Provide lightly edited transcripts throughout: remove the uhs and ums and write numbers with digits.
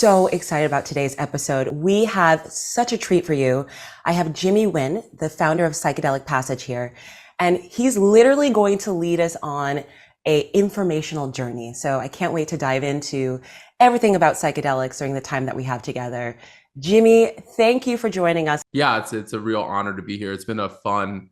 so excited about today's episode. We have such a treat for you. I have Jimmy Nguyen, the founder of Psychedelic Passage here, and he's literally going to lead us on a informational journey. So I can't wait to dive into everything about psychedelics during the time that we have together. Jimmy, thank you for joining us. Yeah, it's a real honor to be here. It's been a fun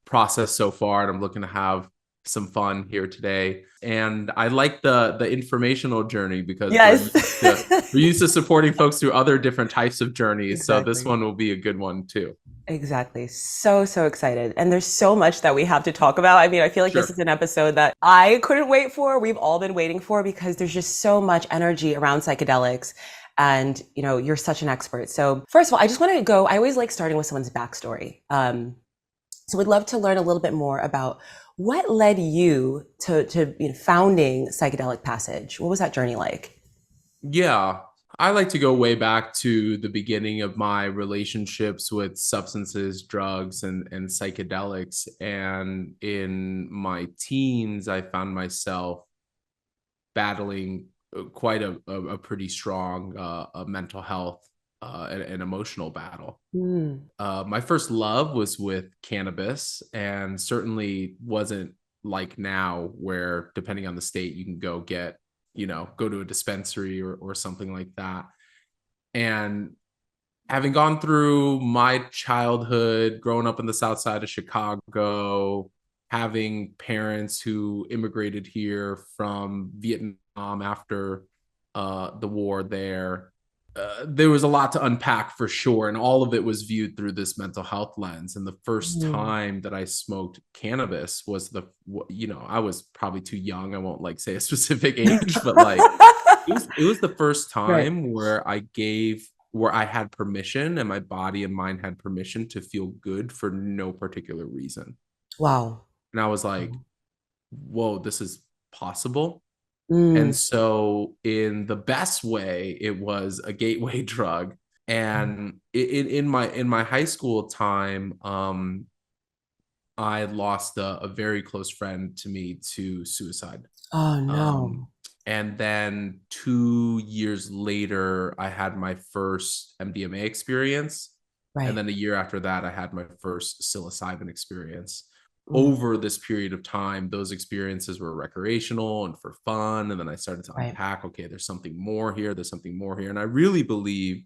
process so far, and I'm looking to have some fun here today. And I like the informational journey because we're Yes. used to we're used to supporting folks through other different types of journeys. So this Exactly. one will be a good one too. Exactly. So excited. And there's so much that we have to talk about. I mean, I feel like this is Sure. an episode that I couldn't wait for. We've all been waiting for because there's just so much energy around psychedelics. And, you're such an expert. So first of all, I just want to go, I always like starting with someone's backstory. So we'd love to learn a little bit more about what led you to founding Psychedelic Passage. What was that journey like? Yeah, I like to go way back to the beginning of my relationships with substances, drugs, and psychedelics. And in my teens, I found myself battling quite a pretty strong mental health and emotional battle. Mm, My first love was with cannabis, and certainly wasn't like now, where depending on the state, you can go to a dispensary or something like that. And having gone through my childhood, growing up in the south side of Chicago, having parents who immigrated here from Vietnam after the war there, there was a lot to unpack for sure. And all of it was viewed through this mental health lens. And the first mm, time that I smoked cannabis was I was probably too young. I won't like say a specific age, but like it was the first right. time where I had permission and my body and mind had permission to feel good for no particular reason. Wow. And I was like, whoa, this is possible. Mm, And so, in the best way, it was a gateway drug. And in my high school time, I lost a very close friend to me to suicide. oh Um, no. and then 2 years later, I had my first MDMA experience. And Right. then a year after that, I had my first psilocybin experience. Mm, Over this period of time, those experiences were recreational and for fun. And then I started to right. unpack, okay, there's something more here. There's something more here. And I really believe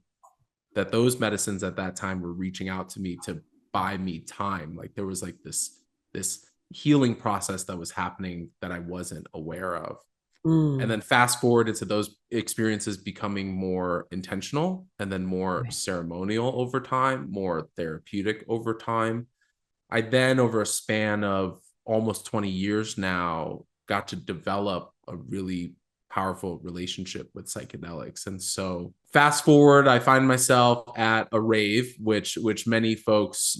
that those medicines at that time were reaching out to me to buy me time. Like there was like this healing process that was happening that I wasn't aware of. And Mm, then fast forward into those experiences becoming more intentional and then more right. ceremonial over time, more therapeutic over time. I then, over a span of almost 20 years now, got to develop a really powerful relationship with psychedelics. And so fast forward, I find myself at a rave, which many folks,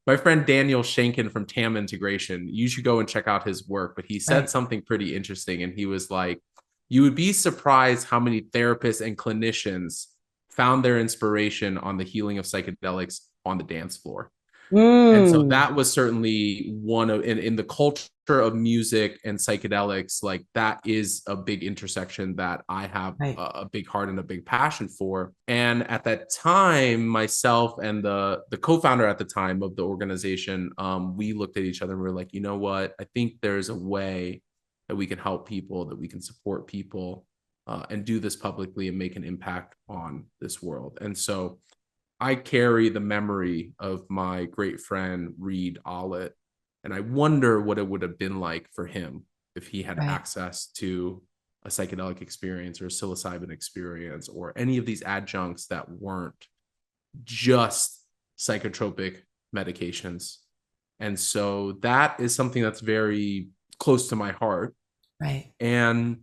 my friend Daniel Shankin from TAM Integration, you should go and check out his work. But he said Right. something pretty interesting. And he was like, you would be surprised how many therapists and clinicians found their inspiration on the healing of psychedelics on the dance floor. And so Mm, that was certainly one of in the culture of music and psychedelics, like that is a big intersection that I have right. a big heart and a big passion for. And at that time, myself and the co-founder at the time of the organization, we looked at each other and we were like, you know what? I think there's a way that we can help people, that we can support people, and do this publicly and make an impact on this world. And so I carry the memory of my great friend Reed Ollett, and I wonder what it would have been like for him if he had Right. access to a psychedelic experience or a psilocybin experience or any of these adjuncts that weren't just psychotropic medications. And so that is something that's very close to my heart. Right. And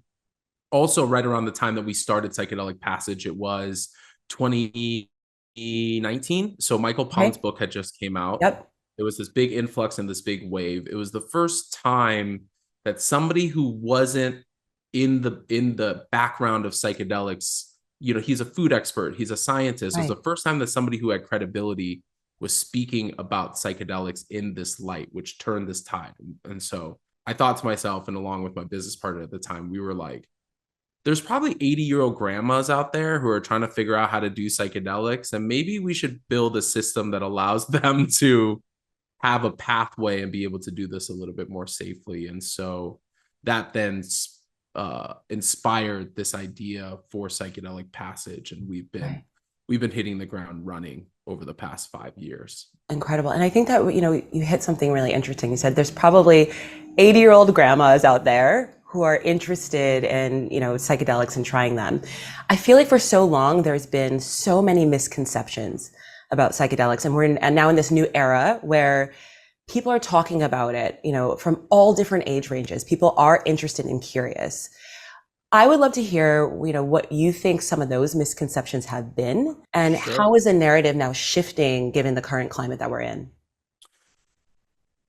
also, right around the time that we started Psychedelic Passage, it was 2019. So Michael Pollan's Okay. book had just came out. Yep. There was this big influx and this big wave. It was the first time that somebody who wasn't in the background of psychedelics, he's a food expert, he's a scientist. It was Right. the first time that somebody who had credibility was speaking about psychedelics in this light, which turned this tide. And so I thought to myself, and along with my business partner at the time, we were like, there's probably 80-year-old grandmas out there who are trying to figure out how to do psychedelics, and maybe we should build a system that allows them to have a pathway and be able to do this a little bit more safely. And so that then inspired this idea for psychedelic passage, and Right. we've been hitting the ground running over the past 5 years. Incredible. And I think that, you hit something really interesting. You said there's probably 80-year-old grandmas out there who are interested in, psychedelics and trying them. I feel like for so long, there's been so many misconceptions about psychedelics. And and now in this new era where people are talking about it, from all different age ranges. People are interested and curious. I would love to hear, what you think some of those misconceptions have been, and Sure. how is the narrative now shifting given the current climate that we're in?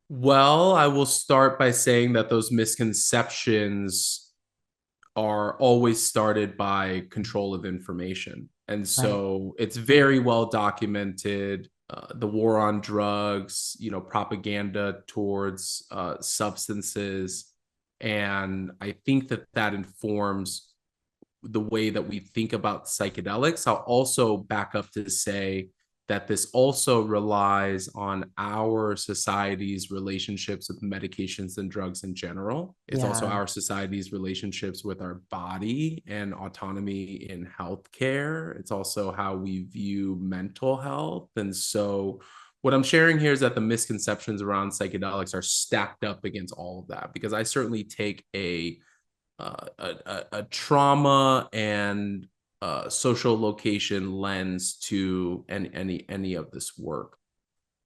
Well, I will start by saying that those misconceptions are always started by control of information. And Right. so it's very well documented. The war on drugs, propaganda towards substances. And I think that that informs the way that we think about psychedelics. I'll also back up to say that this also relies on our society's relationships with medications and drugs in general. It's also Yeah. our society's relationships with our body and autonomy in healthcare. It's also how we view mental health. And so, what I'm sharing here is that the misconceptions around psychedelics are stacked up against all of that, because I certainly take a trauma and social location lens to any of this work.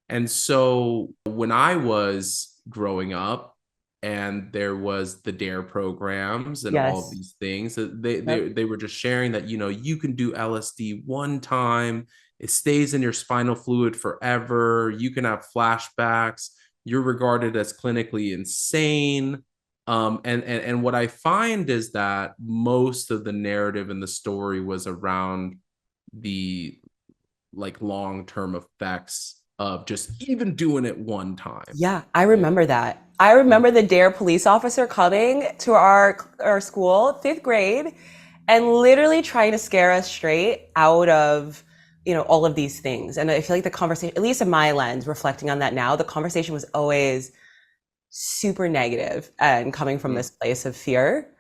And so when I was growing up and there was the DARE programs and all of Yes. these things, they Yep. they, they were just sharing that, you can do LSD one time, it stays in your spinal fluid forever, you can have flashbacks, you're regarded as clinically insane. And what I find is that most of the narrative and the story was around the like long-term effects of just even doing it one time. Yeah, I Right. remember that. I remember the DARE police officer coming to our school, fifth grade, and literally trying to scare us straight out of, all of these things. And I feel like the conversation, at least in my lens, reflecting on that now, the conversation was always super negative and coming from Mm. this place of fear,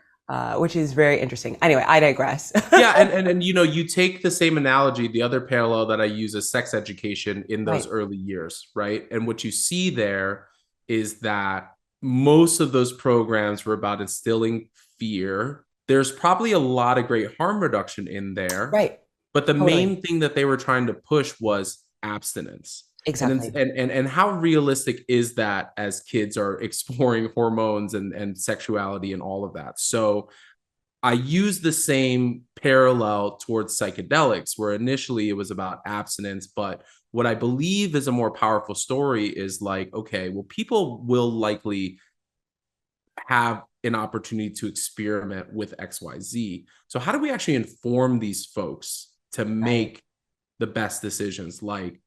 which is very interesting. Anyway, I digress. Yeah, and you take the same analogy, the other parallel that I use is sex education in those Right. early years, right? And what you see there is that most of those programs were about instilling fear. There's probably a lot of great harm reduction in there, Right. but the Totally. main thing that they were trying to push was abstinence. Exactly. And how realistic is that as kids are exploring hormones and sexuality and all of that? So I use the same parallel towards psychedelics, where initially it was about abstinence. But what I believe is a more powerful story is like, okay, well, people will likely have an opportunity to experiment with XYZ. So, how do we actually inform these folks to Right. make the best decisions? Like,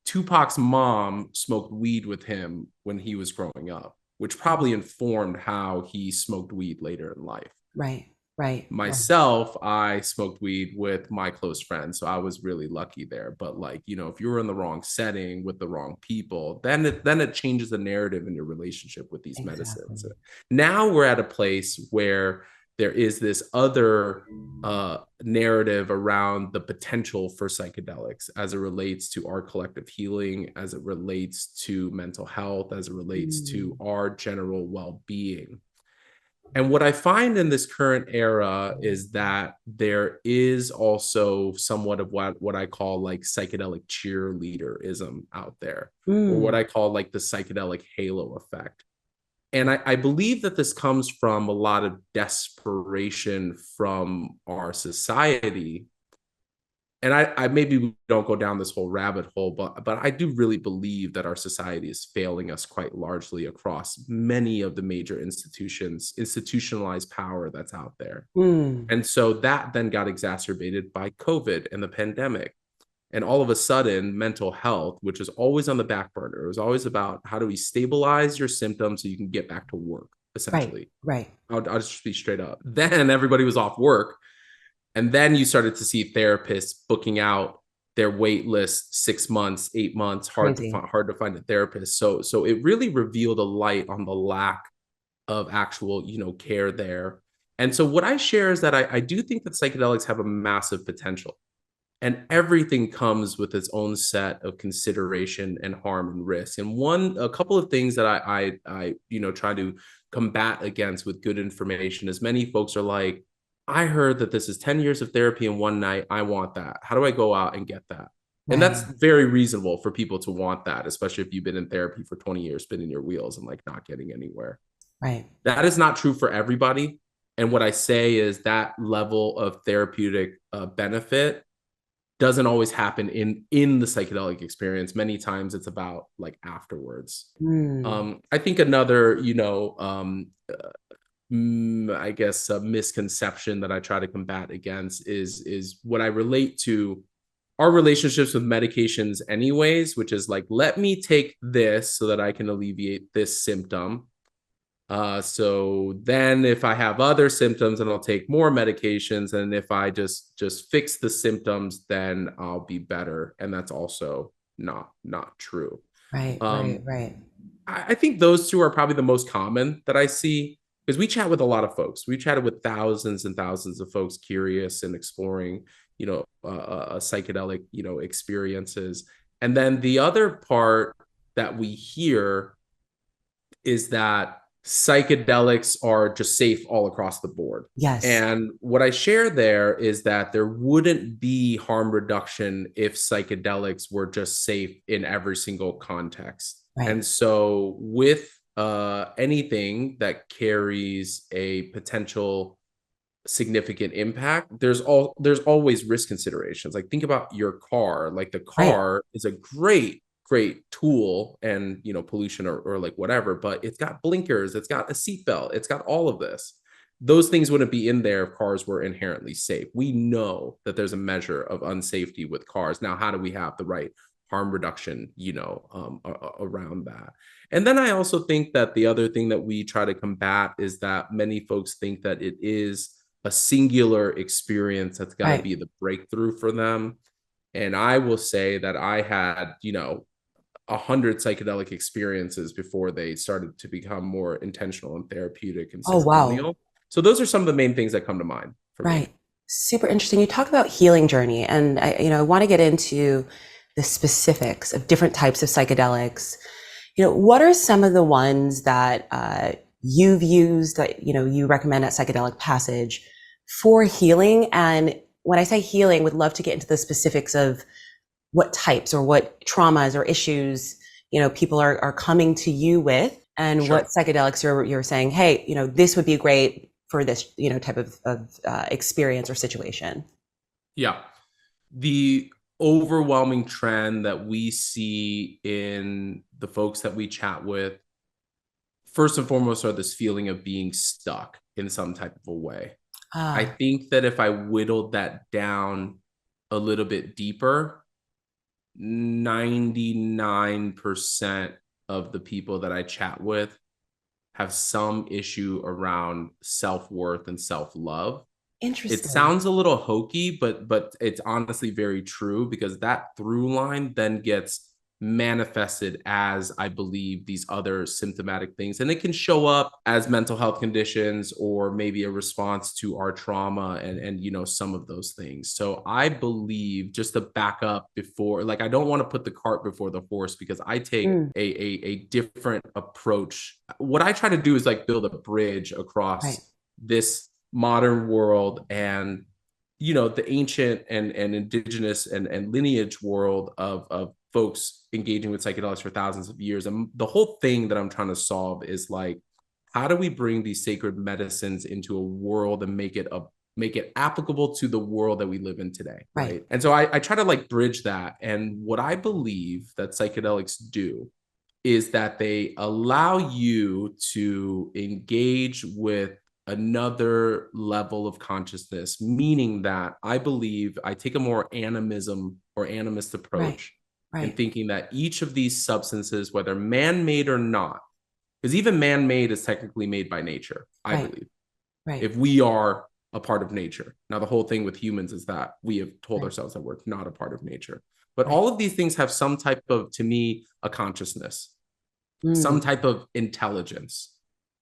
Tupac's mom smoked weed with him when he was growing up, which probably informed how he smoked weed later in life. Right. Right. Right. Myself, I smoked weed with my close friends, so I was really lucky there. But like, if you were in the wrong setting with the wrong people, then it changes the narrative in your relationship with these medicines. Exactly. Now we're at a place where there is this other narrative around the potential for psychedelics as it relates to our collective healing, as it relates to mental health, as it relates to Mm. our general well-being. And what I find in this current era is that there is also somewhat of what I call like psychedelic cheerleaderism out there, or what Mm. I call like the psychedelic halo effect. And I believe that this comes from a lot of desperation from our society. And I maybe don't go down this whole rabbit hole, but I do really believe that our society is failing us quite largely across many of the major institutions, institutionalized power that's out there. Mm. And so that then got exacerbated by COVID and the pandemic. And all of a sudden, mental health, which is always on the back burner, it was always about how do we stabilize your symptoms so you can get back to work. Right. essentially. Right. I'll just be straight up. Then everybody was off work. And then you started to see therapists booking out their wait list 6 months, 8 months, Crazy. hard to find a therapist. So it really revealed a light on the lack of actual, care there. And so what I share is that I do think that psychedelics have a massive potential. And everything comes with its own set of consideration and harm and risk. And a couple of things that I try to combat against with good information is many folks are like, I heard that this is 10 years of therapy in one night. I want that. How do I go out and get that? And Right. that's very reasonable for people to want that, especially if you've been in therapy for 20 years, spinning your wheels and like not getting anywhere. Right. That is not true for everybody. And what I say is that level of therapeutic benefit doesn't always happen in the psychedelic experience. Many times it's about like afterwards. Mm. I think another, I guess a misconception that I try to combat against is what I relate to our relationships with medications anyways, which is like, let me take this so that I can alleviate this symptom. So then if I have other symptoms, then I'll take more medications. And if I just fix the symptoms, then I'll be better. And that's also not true. Right. Right. Um, Right. I think those two are probably the most common that I see because we chat with a lot of folks. We chatted with thousands and thousands of folks curious and exploring, psychedelic, experiences. And then the other part that we hear is that psychedelics are just safe all across the board. Yes. And what I share there is that there wouldn't be harm reduction if psychedelics were just safe in every single context. Right. And so, with anything that carries a potential significant impact, there's always risk considerations. Like think about your car. Like the Right. car is a great tool and pollution or like whatever, but it's got blinkers, it's got a seatbelt, it's got all of this. Those things wouldn't be in there if cars were inherently safe. We know that there's a measure of unsafety with cars. Now, how do we have the right harm reduction, around that? And then I also think that the other thing that we try to combat is that many folks think that it is a singular experience that's got to Right. be the breakthrough for them. And I will say that I had, 100 psychedelic experiences before they started to become more intentional and therapeutic and Oh, wow. ceremonial. So those are some of the main things that come to mind for me. Right. Super interesting. You talk about healing journey, and I want to get into the specifics of different types of psychedelics. What are some of the ones that you've used that you recommend at Psychedelic Passage for healing? And when I say healing, would love to get into the specifics of what types or what traumas or issues people are coming to you with, and what Sure. psychedelics you're saying, hey, this would be great for this type of experience or situation. Yeah. The overwhelming trend that we see in the folks that we chat with, first and foremost, are this feeling of being stuck in some type of a way. I Ah, think that if I whittled that down a little bit deeper, 99% of the people that I chat with have some issue around self-worth and self-love. It interesting. sounds a little hokey, but it's honestly very true because that through line then gets manifested as, I believe, these other symptomatic things. And it can show up as mental health conditions or maybe a response to our trauma and some of those things. So I believe, just to back up before, like I don't want to put the cart before the horse because I take Mm, a different approach. What I try to do is like build a bridge right. across this modern world and the ancient and indigenous and lineage world of folks engaging with psychedelics for thousands of years. And the whole thing that I'm trying to solve is like, how do we bring these sacred medicines into a world and make it applicable to the world that we live in today, Right. right? And so I try to like bridge that. And what I believe that psychedelics do is that they allow you to engage with another level of consciousness, meaning that I believe I take a more animism or animist Right. approach in Right. thinking that each of these substances, whether man made or not, Because even man-made is technically made by nature, I Right. believe, Right. if we are a part of nature. Now, the whole thing with humans is that we have told Right. ourselves that we're not a part of nature. But Right. all of these things have some type of, to me, a consciousness, some Mm, type of intelligence.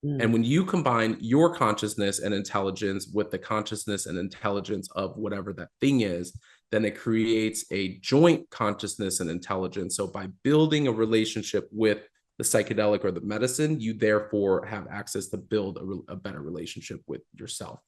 And mm, when you combine your consciousness and intelligence with the consciousness and intelligence of whatever that thing is, then it creates a joint consciousness and intelligence. So by building a relationship with the psychedelic or the medicine, you therefore have access to build a better relationship with yourself.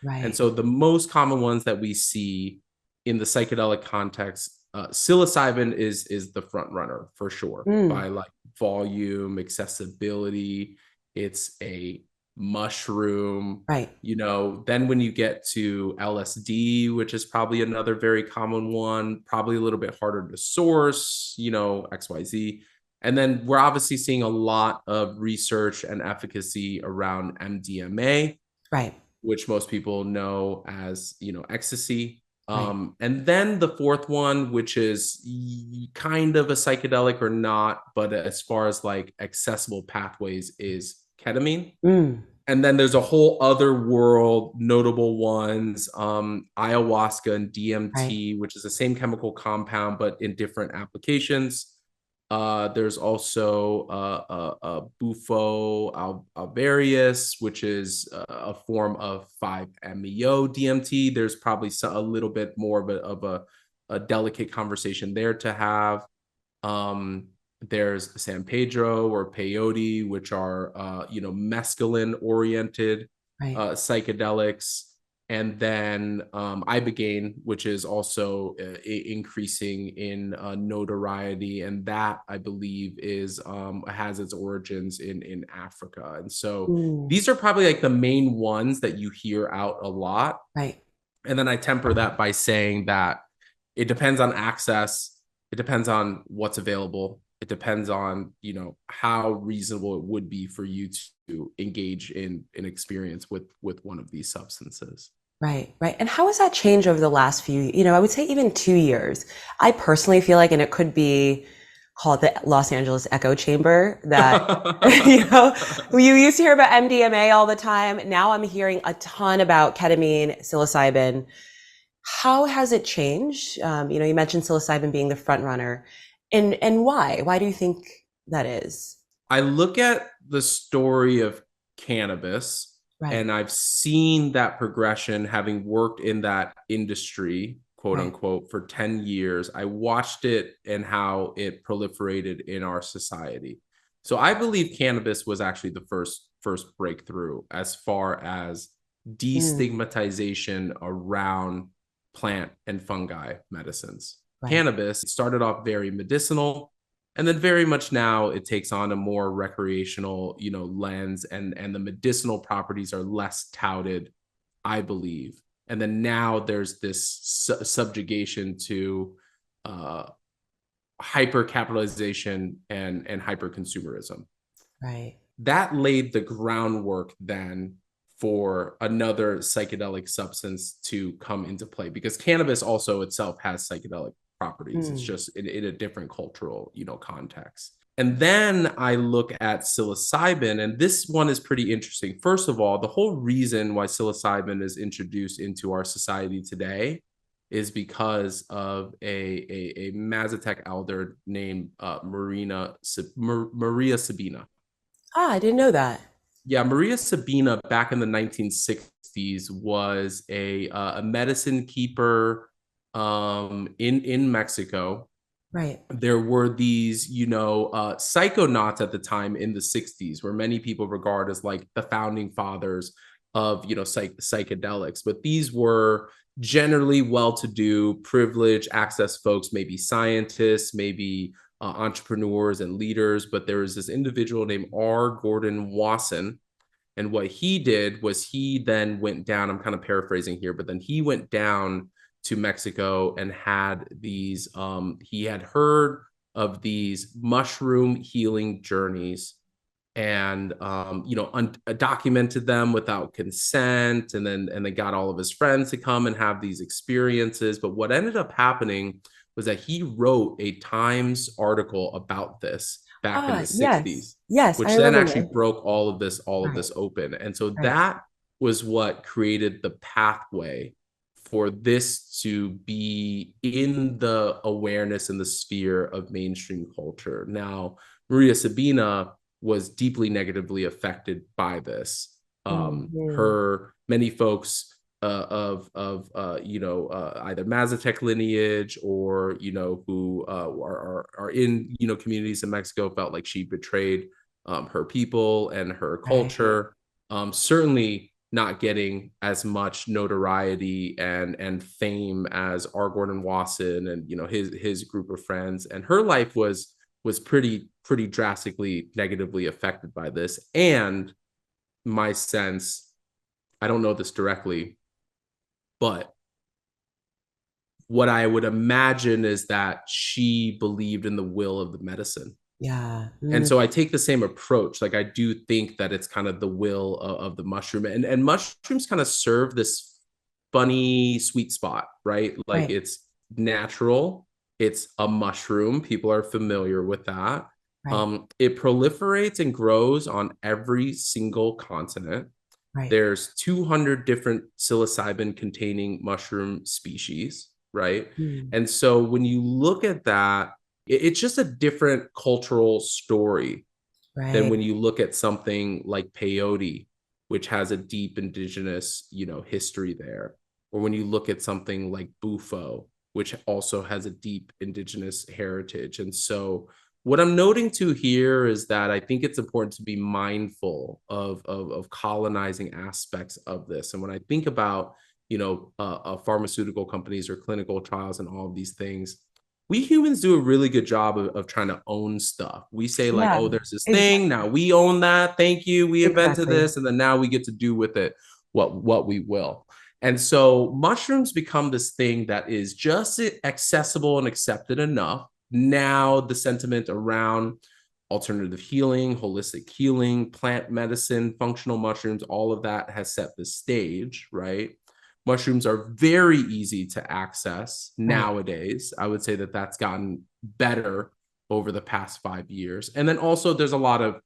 And right. so the most common ones that we see in the psychedelic context, psilocybin is the front runner for sure Mm, by like volume, accessibility. It's a mushroom, right. you know. Then when you get to LSD, which is probably another very common one, probably a little bit harder to source, you know, XYZ. And then we're obviously seeing a lot of research and efficacy around MDMA, Right. which most people know as, you know, ecstasy. Right. And then the fourth one, which is kind of a psychedelic or not, but as far as like accessible pathways, is ketamine. Mm, And then there's a whole other world, notable ones, ayahuasca and right. DMT, which is the same chemical compound, but in different applications. There's also Bufo alvarius, which is a form of 5-MeO DMT. There's probably a little bit more of a delicate conversation there to have. Um, there's San Pedro or peyote, which are you know, mescaline oriented Right. psychedelics, and then ibogaine, which is also increasing in notoriety, and that I believe is has its origins in Africa. And so Mm, these are probably like the main ones that you hear out a lot. right. And then I temper that by saying that it depends on access, it depends on what's available, it depends on, you know, how reasonable it would be for you to engage in an experience with one of these substances. Right, right. And how has that changed over the last few, I would say even 2 years? I personally feel like, and it could be called the Los Angeles echo chamber, that, you used to hear about MDMA all the time. Now I'm hearing a ton about ketamine, psilocybin. How has it changed? You mentioned psilocybin being the front runner. And why? Why do you think that is? I look at the story of cannabis, Right, and I've seen that progression having worked in that industry, quote right. unquote, for 10 years. I watched it and how it proliferated in our society. So I believe cannabis was actually the first breakthrough as far as Mm, destigmatization around plant and fungi medicines. right. Cannabis started off very medicinal, and then very much now it takes on a more recreational, you know, lens, and the medicinal properties are less touted, I believe. And then now there's this subjugation to uh hyper capitalization and hyper consumerism. Right. That laid the groundwork then for another psychedelic substance to come into play, because cannabis also itself has psychedelic properties. It's Mm, just in a different cultural, you know, context. And then I look at psilocybin, and this one is pretty interesting. First of all, the whole reason why psilocybin is introduced into our society today is because of a Mazatec elder named Maria Sabina. I didn't know that. Yeah, Maria Sabina back in the 1960s was a medicine keeper in Mexico. Right. There were these, you know, psychonauts at the time in the 60s, where many people regard as like the founding fathers of, you know, psychedelics. But these were generally well-to-do, privileged, access folks, maybe scientists, maybe entrepreneurs and leaders. But there was this individual named R. Gordon Wasson, and what he did was he then went down, I'm kind of paraphrasing here, but then he went down to Mexico and had these, he had heard of these mushroom healing journeys, and you know, documented them without consent, and they got all of his friends to come and have these experiences. But what ended up happening was that he wrote a Times article about this, back in the Yes. 60s, Yes, I which then actually remember. broke all of Right, this open. And so right. that was what created the pathway for this to be in the awareness and the sphere of mainstream culture. Now, Maria Sabina was deeply negatively affected by this. Mhm. Her many folks either Mazatec lineage or who are in communities in Mexico felt like she betrayed her people and her Right. culture. Certainly not getting as much notoriety and fame as R. Gordon Wasson and his group of friends. And her life was pretty drastically negatively affected by this. And my sense, I don't know this directly, but what I would imagine is that she believed in the will of the medicine. Yeah. And so I take the same approach. Like I do think that it's kind of the will of the mushroom, and mushrooms kind of serve this funny sweet spot, right? Like Right, it's natural, it's a mushroom. People are familiar with that. right, It proliferates and grows on every single continent. right. There's 200 different psilocybin containing mushroom species, right? Mm. And so when you look at that, it's just a different cultural story than Right. when you look at something like peyote, which has a deep indigenous, history there, or when you look at something like bufo, which also has a deep indigenous heritage. And so what I'm noting to here is that I think it's important to be mindful of colonizing aspects of this. And when I think about, pharmaceutical companies or clinical trials and all of these things, we humans do a really good job of trying to own stuff. We say like, Yeah, oh, there's this thing. Now exactly. we own that. Thank you. We invented Exactly. this. And then now we get to do with it what we will. And so mushrooms become this thing that is just accessible and accepted enough. Now the sentiment around alternative healing, holistic healing, plant medicine, functional mushrooms, all of that has set the stage, right? Mushrooms are very easy to access Right. nowadays. I would say that that's gotten better over the past 5 years. And then also there's a lot of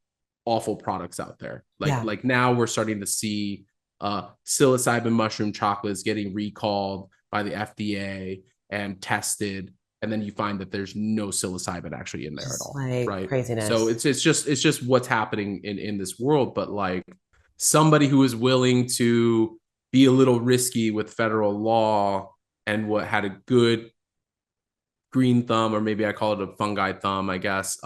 awful products out there. Like Yeah. like now we're starting to see psilocybin mushroom chocolates getting recalled by the FDA and tested, and then you find that there's no psilocybin actually in there at Just all, like right? So craziness. it's just what's happening in this world. But like somebody who is willing to be a little risky with federal law and what had a good green thumb, or maybe I call it a fungi thumb, I guess,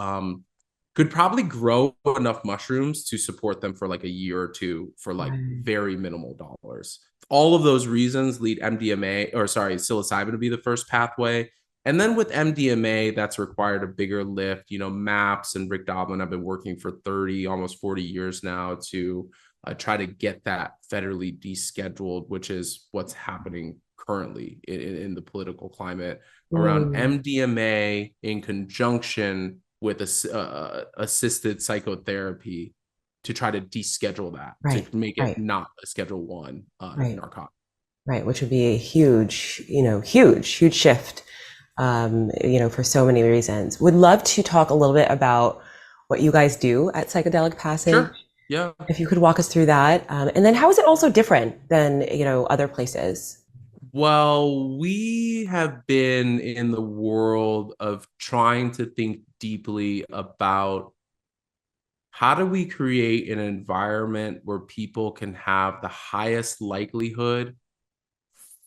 could probably grow enough mushrooms to support them for like a year or two for like Right. very minimal dollars. All of those reasons lead MDMA, or sorry, psilocybin to be the first pathway. And then with MDMA, that's required a bigger lift. MAPS and Rick Doblin have been working for 30, almost 40 years now to try to get that federally descheduled, which is what's happening currently in the political climate around Mm. MDMA in conjunction with assisted psychotherapy to try to deschedule that, to Right. make it Right. not a Schedule One Right. narcotic. Right. Which would be a huge, huge, huge shift, for so many reasons. Would love to talk a little bit about what you guys do at Psychedelic Passage. Sure. Yeah. If you could walk us through that. And then how is it also different than, other places? Well, we have been in the world of trying to think deeply about how do we create an environment where people can have the highest likelihood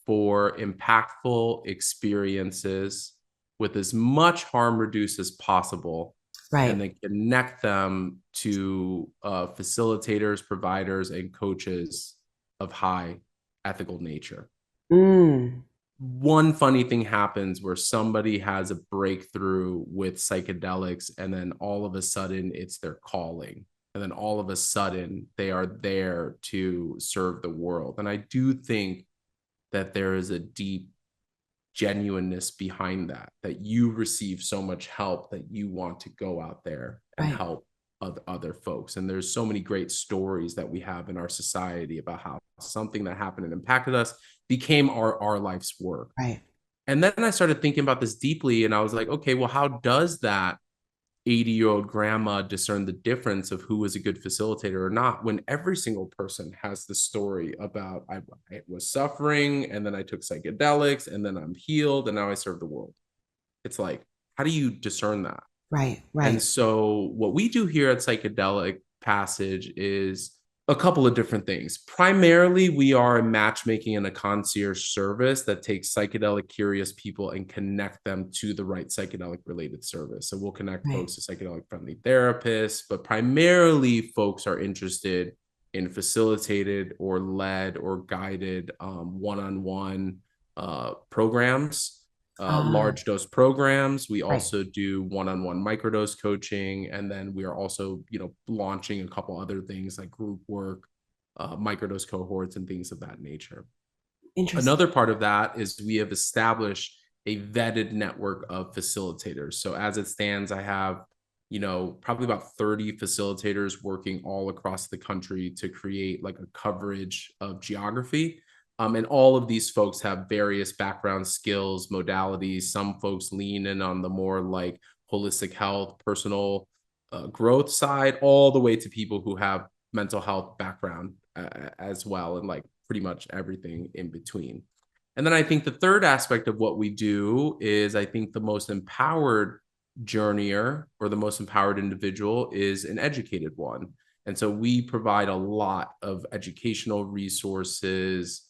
for impactful experiences with as much harm reduced as possible, and Right. then connect them to facilitators, providers, and coaches of high ethical nature. Mm. One funny thing happens where somebody has a breakthrough with psychedelics, and then all of a sudden it's their calling. And then all of a sudden they are there to serve the world. And I do think that there is a deep genuineness behind that you receive so much help that you want to go out there and Right. help other folks. And there's so many great stories that we have in our society about how something that happened and impacted us became our life's work. Right. And then I started thinking about this deeply, and I was like, okay, well, how does that 80-year-old grandma discern the difference of who was a good facilitator or not, when every single person has the story about I was suffering and then I took psychedelics and then I'm healed and now I serve the world. It's like, how do you discern that? Right, And right, so what we do here at Psychedelic Passage is a couple of different things. Primarily, we are a matchmaking and a concierge service that takes psychedelic curious people and connect them to the right psychedelic related service. So we'll connect right. folks to psychedelic friendly therapists, but primarily folks are interested in facilitated or led or guided one-on-one programs, Ah, large dose programs. We right. also do one-on-one microdose coaching, and then we are also, launching a couple other things like group work, microdose cohorts, and things of that nature. Interesting. Another part of that is we have established a vetted network of facilitators. So as it stands, I have, probably about 30 facilitators working all across the country to create like a coverage of geography. And all of these folks have various background skills, modalities. Some folks lean in on the more like holistic health, personal growth side, all the way to people who have mental health background as well, and like pretty much everything in between. And then I think the third aspect of what we do is I think the most empowered journeyer or the most empowered individual is an educated one. And so we provide a lot of educational resources,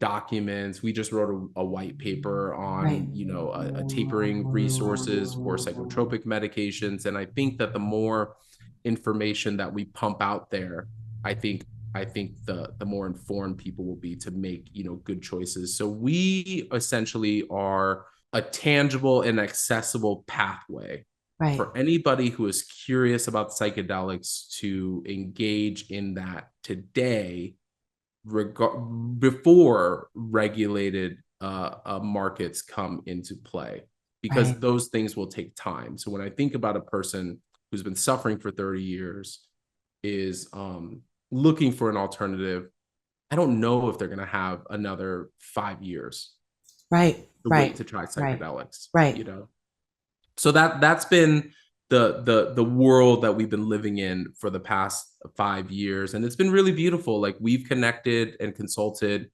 documents. We just wrote a white paper Right, on, a tapering resources for psychotropic medications. And I think that the more information that we pump out there, I think the more informed people will be to make, good choices. So we essentially are a tangible and accessible pathway right, for anybody who is curious about psychedelics to engage in that today, before regulated markets come into play, because right, those things will take time. So when I think about a person who's been suffering for 30 years, is looking for an alternative, I don't know if they're going to have another 5 years right, to wait right, to try right, psychedelics, right. So that's been the world that we've been living in for the past 5 years, and it's been really beautiful. Like we've connected and consulted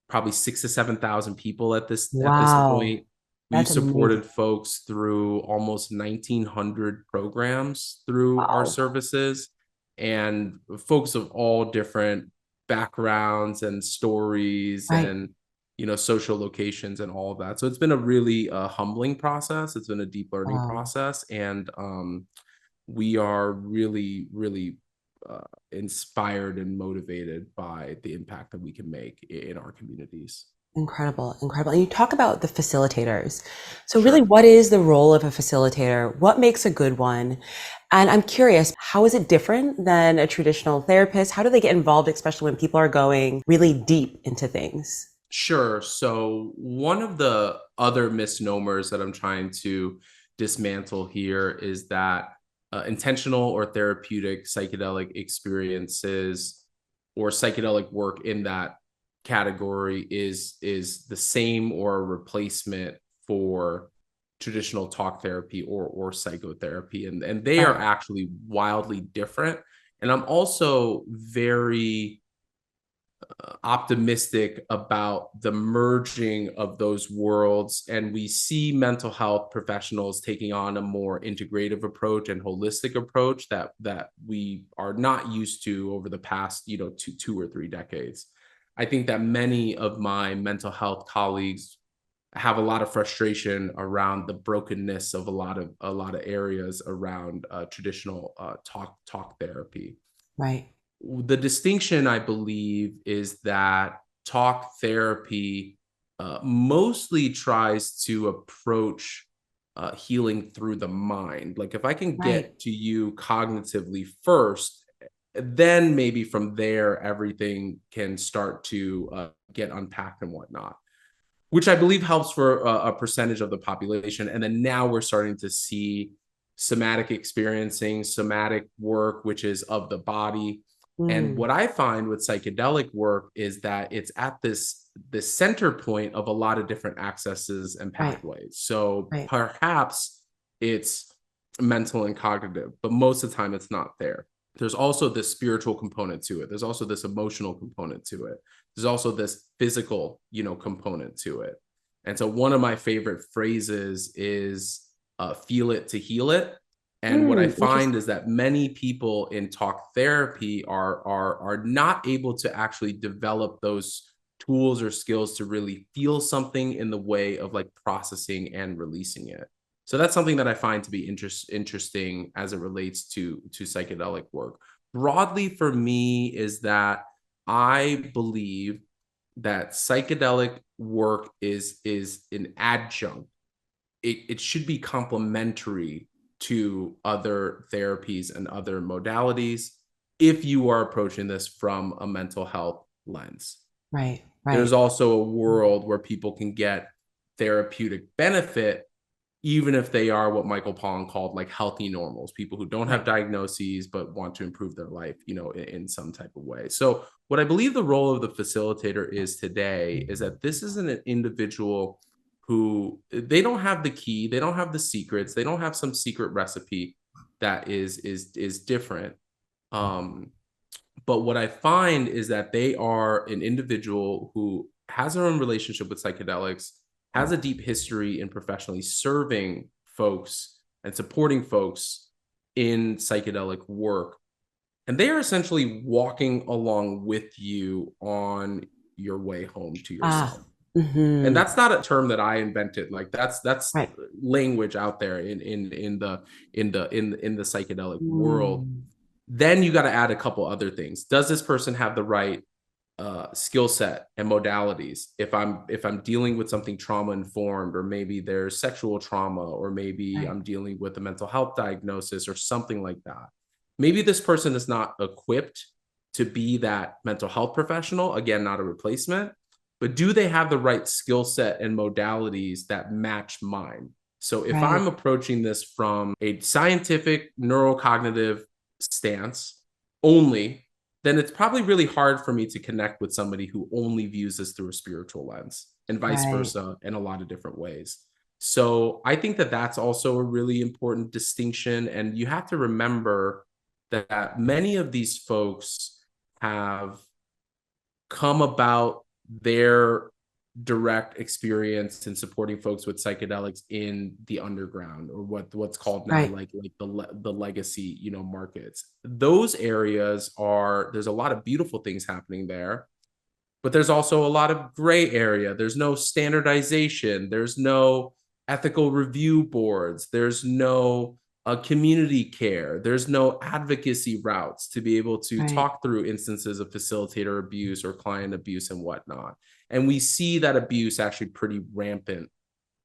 probably 6 to 7 thousand people at this Wow, point. We've that's amazing. supported folks through almost 1,900 programs through our Wow. services, and folks of all different backgrounds and stories Right. and social locations and all of that. So it's been a really humbling process. It's been a deep learning Wow. process, and we are really, really inspired and motivated by the impact that we can make in our communities. Incredible, incredible. And you talk about the facilitators. So really, Sure. what is the role of a facilitator? What makes a good one? And I'm curious, how is it different than a traditional therapist? How do they get involved, especially when people are going really deep into things? Sure. So one of the other misnomers that I'm trying to dismantle here is that intentional or therapeutic psychedelic experiences or psychedelic work in that category is the same or a replacement for traditional talk therapy or psychotherapy, and they are Right, actually wildly different. And I'm also very optimistic about the merging of those worlds, and we see mental health professionals taking on a more integrative approach and holistic approach that we are not used to over the past two or three decades. I think that many of my mental health colleagues have a lot of frustration around the brokenness of a lot of areas around traditional talk therapy. right, The distinction, I believe, is that talk therapy mostly tries to approach healing through the mind. Like if I can right, get to you cognitively first, then maybe from there everything can start to get unpacked and whatnot, which I believe helps for a percentage of the population. And then now we're starting to see somatic experiencing, somatic work, which is of the body. And mm, what I find with psychedelic work is that it's at this center point of a lot of different accesses and right, pathways. So right, perhaps it's mental and cognitive, but most of the time it's not there. There's also this spiritual component to it. There's also this emotional component to it. There's also this physical, component to it. And so one of my favorite phrases is feel it to heal it. And what I find is that many people in talk therapy are not able to actually develop those tools or skills to really feel something in the way of like processing and releasing it. So that's something that I find to be interesting as it relates to psychedelic work. Broadly for me is that I believe that psychedelic work is an adjunct. It should be complementary to other therapies and other modalities if you are approaching this from a mental health lens. Right, There's right. also a world where people can get therapeutic benefit even if they are what Michael Pollan called like healthy normals, people who don't have Right. diagnoses but want to improve their life, in some type of way. So what I believe the role of the facilitator is today is that this isn't an individual who they don't have the key, they don't have the secrets, they don't have some secret recipe that is different. Um, but what I find is that they are an individual who has their own relationship with psychedelics, has a deep history in professionally serving folks and supporting folks in psychedelic work. And they are essentially walking along with you on your way home to Ah, yourself. And mm-hmm. that's not a term that I invented. Like that's Right. language out there in the psychedelic world. Mm. Then you got to add a couple other things. Does this person have the right skill set and modalities? If I'm dealing with something trauma informed, or maybe there's sexual trauma, or maybe Right. I'm dealing with a mental health diagnosis or something like that. Maybe this person is not equipped to be that mental health professional. Again, not a replacement, but do they have the right skill set and modalities that match mine? So if Right. I'm approaching this from a scientific neurocognitive stance only, then it's probably really hard for me to connect with somebody who only views this through a spiritual lens, and vice Right. versa in a lot of different ways. So I think that that's also a really important distinction. And you have to remember that many of these folks have come about their direct experience in supporting folks with psychedelics in the underground, or what's called now Right. like the legacy markets. Those areas are, there's a lot of beautiful things happening there, but there's also a lot of gray area. There's no standardization, there's no ethical review boards, there's no community care, there's no advocacy routes to be able to Right. talk through instances of facilitator abuse or client abuse and whatnot. And we see that abuse actually pretty rampant,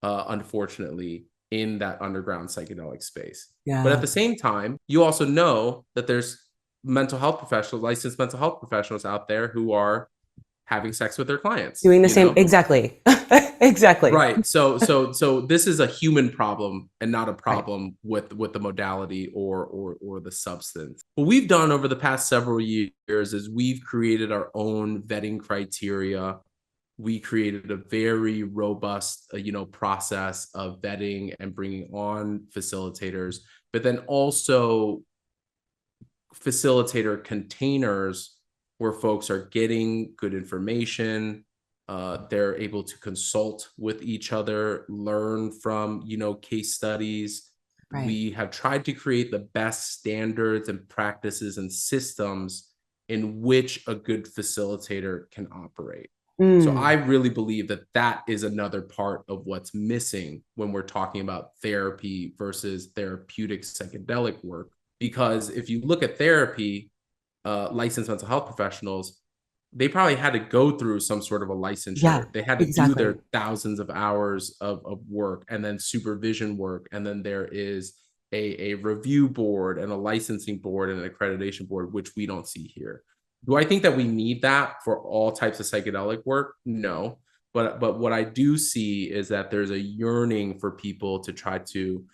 unfortunately, in that underground psychedelic space. But at Yeah. the same time, you also know that there's mental health professionals, licensed mental health professionals out there who are having sex with their clients, Doing the same. Exactly. Exactly. Right. So this is a human problem and not a Right. problem with the modality or the substance. What we've done over the past several years is we've created our own vetting criteria. We created a very robust, process of vetting and bringing on facilitators, but then also facilitator containers where folks are getting good information. They're able to consult with each other, learn from, case studies. Right. We have tried to create the best standards and practices and systems in which a good facilitator can operate. So I Mm. really believe that that is another part of what's missing when we're talking about therapy versus therapeutic psychedelic work. Because if you look at therapy, licensed mental health professionals, they probably had to go through some sort of a Yeah. licensure. They had to do Exactly. their thousands of hours of work, and then supervision work. And then there is a review board and a licensing board and an accreditation board, which we don't see here. Do I think that we need that for all types of psychedelic work? No. But what I do see is that there's a yearning for people to try to,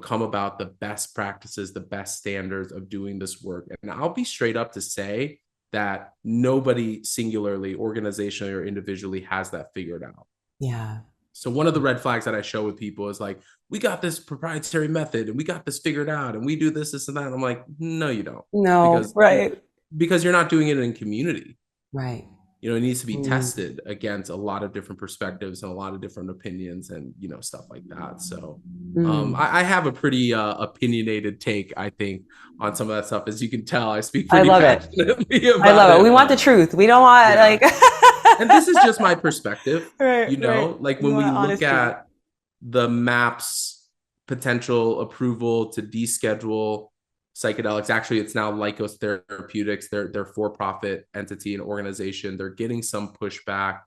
come about the best practices, the best standards of doing this work. And I'll be straight up to say that nobody singularly, organizationally, or individually has that figured out. Yeah. So one of the red flags that I show with people is like, we got this proprietary method and we got this figured out and we do this and that. And I'm like, no, you don't, No, because right. because you're not doing it in community. Right. It needs to be Mm. tested against a lot of different perspectives and a lot of different opinions and stuff like that. So Mm. I have a pretty opinionated take, I think, on some of that stuff. As you can tell, I speak I pretty love it. passionately I about love it. it. We want the truth. We don't want Yeah. like And this is just my perspective, right, right. like We when we want look honesty. at the MAPS potential approval to deschedule psychedelics. Actually, it's now Lycos Therapeutics. They're for-profit entity and organization. They're getting some pushback.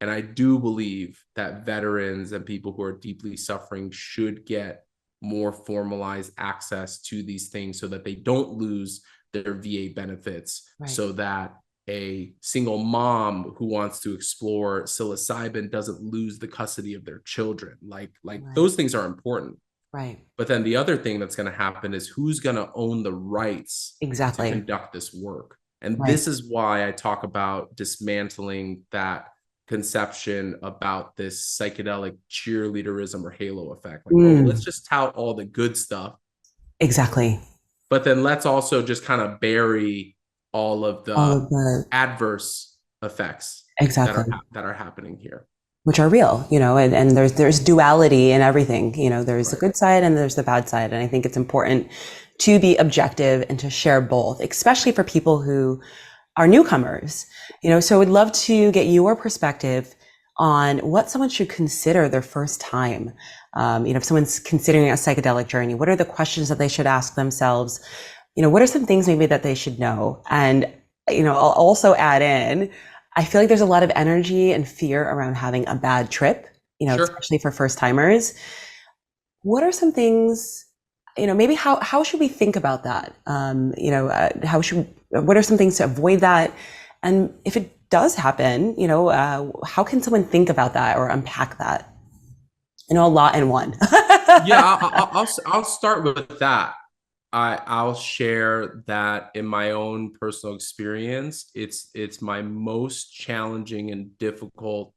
And I do believe that veterans and people who are deeply suffering should get more formalized access to these things so that they don't lose their VA benefits, Right. so that a single mom who wants to explore psilocybin doesn't lose the custody of their children. Like Right. those things are important. Right. But then the other thing that's going to happen is who's going to own the rights to Exactly. conduct this work. And Right. this is why I talk about dismantling that conception about this psychedelic cheerleaderism or halo effect. Like, oh, let's Mm. just tout all the good stuff, Exactly. but then let's also just kind of bury all of All the of the adverse effects exactly. that are happening here. Which are real, and there's duality in everything. There's the Right. good side and there's the bad side. And I think it's important to be objective and to share both, especially for people who are newcomers. So I would love to get your perspective on what someone should consider their first time. If someone's considering a psychedelic journey, what are the questions that they should ask themselves? What are some things maybe that they should know? And, I'll also add in, I feel like there's a lot of energy and fear around having a bad trip, Sure. especially for first timers. What are some things, maybe how should we think about that? What are some things to avoid that? And if it does happen, how can someone think about that or unpack that? A lot in one. Yeah, I'll start with that. I'll share that in my own personal experience, it's my most challenging and difficult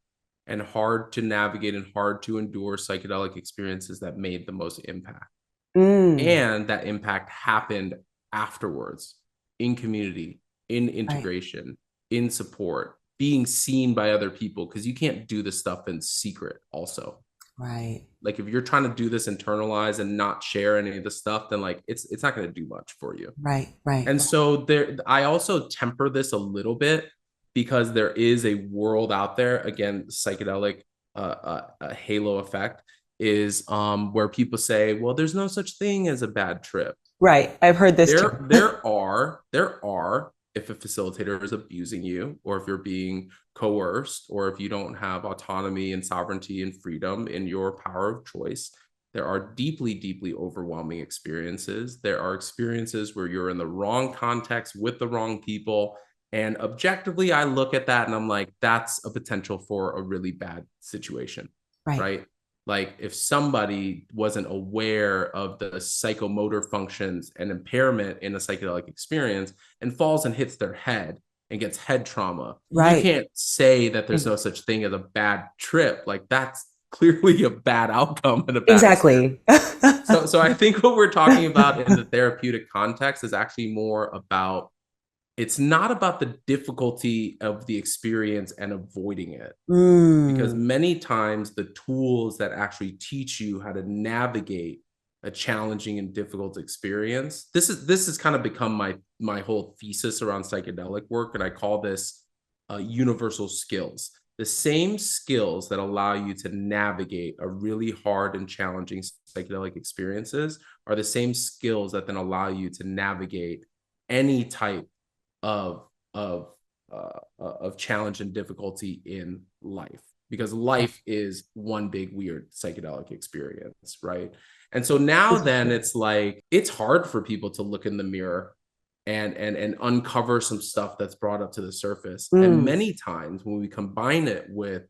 and hard to navigate and hard to endure psychedelic experiences that made the most impact. Mm, And that impact happened afterwards, in community, in right, integration, in support, being seen by other people, because you can't do this stuff in secret also. right, Like if you're trying to do this internalize and not share any of the stuff, then like it's not going to do much for you. right, right, And so there, I also temper this a little bit because there is a world out there, again, psychedelic halo effect is where people say, well, there's no such thing as a bad trip. right. I've heard this too. There are, if a facilitator is abusing you, or if you're being coerced, or if you don't have autonomy and sovereignty and freedom in your power of choice, there are deeply, deeply overwhelming experiences. There are experiences where you're in the wrong context with the wrong people. And objectively, I look at that and I'm like, that's a potential for a really bad situation, Right. right? Like if somebody wasn't aware of the psychomotor functions and impairment in a psychedelic experience and falls and hits their head and gets head trauma, you Right. can't say that there's no such thing as a bad trip. Like that's clearly a bad outcome and a bad experience. Exactly. So I think what we're talking about in the therapeutic context is actually more about, it's not about the difficulty of the experience and avoiding it, because Mm, many times the tools that actually teach you how to navigate a challenging and difficult experience, this has kind of become my whole thesis around psychedelic work, and I call this universal skills. The same skills that allow you to navigate a really hard and challenging psychedelic experiences are the same skills that then allow you to navigate any type of of of challenge and difficulty in life, because life is one big weird psychedelic experience, right? And so now then exactly. it's like it's hard for people to look in the mirror and uncover some stuff that's brought up to the surface. And Mm, many times when we combine it with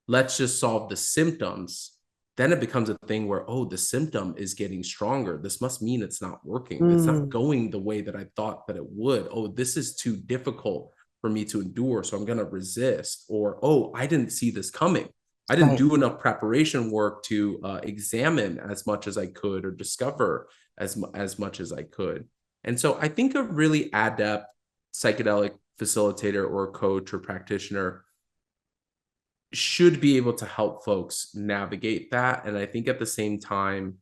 let's just solve the symptoms, then it becomes a thing where, oh, the symptom is getting stronger. This must mean it's not working. It's not mm, going the way that I thought that it would. Oh, this is too difficult for me to endure, so I'm going to resist. Or, oh, I didn't see this coming. I didn't Right. do enough preparation work to examine as much as I could or discover as much as I could. And so I think a really adept psychedelic facilitator or coach or practitioner should be able to help folks navigate that. And I think at the same time,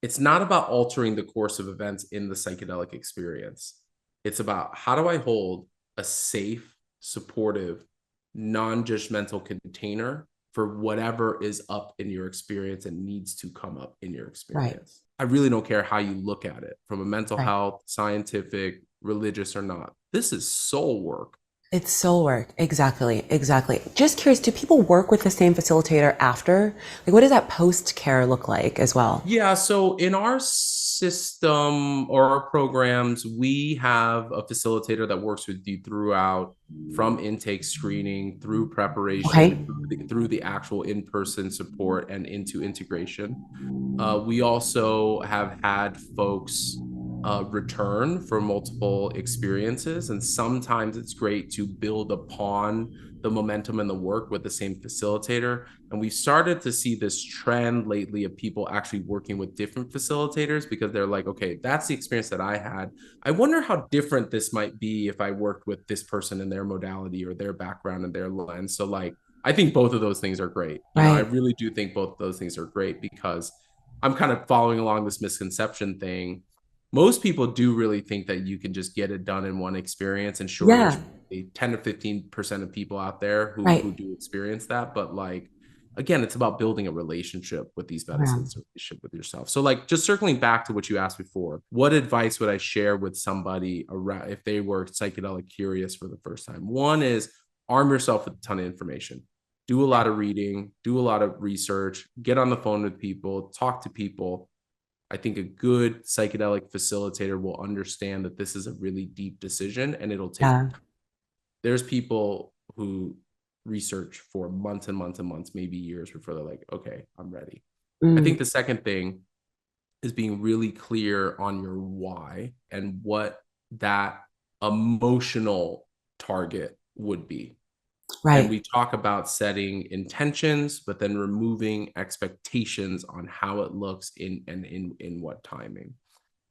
it's not about altering the course of events in the psychedelic experience. It's about how do I hold a safe, supportive, non-judgmental container for whatever is up in your experience and needs to come up in your Right. experience. I really don't care how you look at it, from a mental Right. health, scientific, religious or not. This is soul work. It's soul work. Exactly. Exactly. Just curious, do people work with the same facilitator after? Like, what does that post care look like as well? Yeah, so in our system or our programs, we have a facilitator that works with you throughout, from intake screening through preparation, Okay. through the actual in-person support and into integration. We also have had folks return for multiple experiences, and sometimes it's great to build upon the momentum and the work with the same facilitator. And we started to see this trend lately of people actually working with different facilitators because they're like, okay, that's the experience that I had. I wonder how different this might be if I worked with this person in their modality or their background and their lens. So, like, I think both of those things are great. You know, I Right. really do think both of those things are great because I'm kind of following along this misconception thing. Most people do really think that you can just get it done in one experience. And sure, Yeah. there's 10 to 15% of people out there who Right. do experience that. But like, again, it's about building a relationship with these Yeah. medicines, a relationship with yourself. So, like, just circling back to what you asked before, what advice would I share with somebody around if they were psychedelic curious for the first time? One is arm yourself with a ton of information. Do a lot of reading, do a lot of research, get on the phone with people, talk to people. I think a good psychedelic facilitator will understand that this is a really deep decision and it'll take. Yeah. There's people who research for months and months and months, maybe years before they're like, okay, I'm ready. I Mm. think the second thing is being really clear on your why and what that emotional target would be. And Right. we talk about setting intentions, but then removing expectations on how it looks in what timing.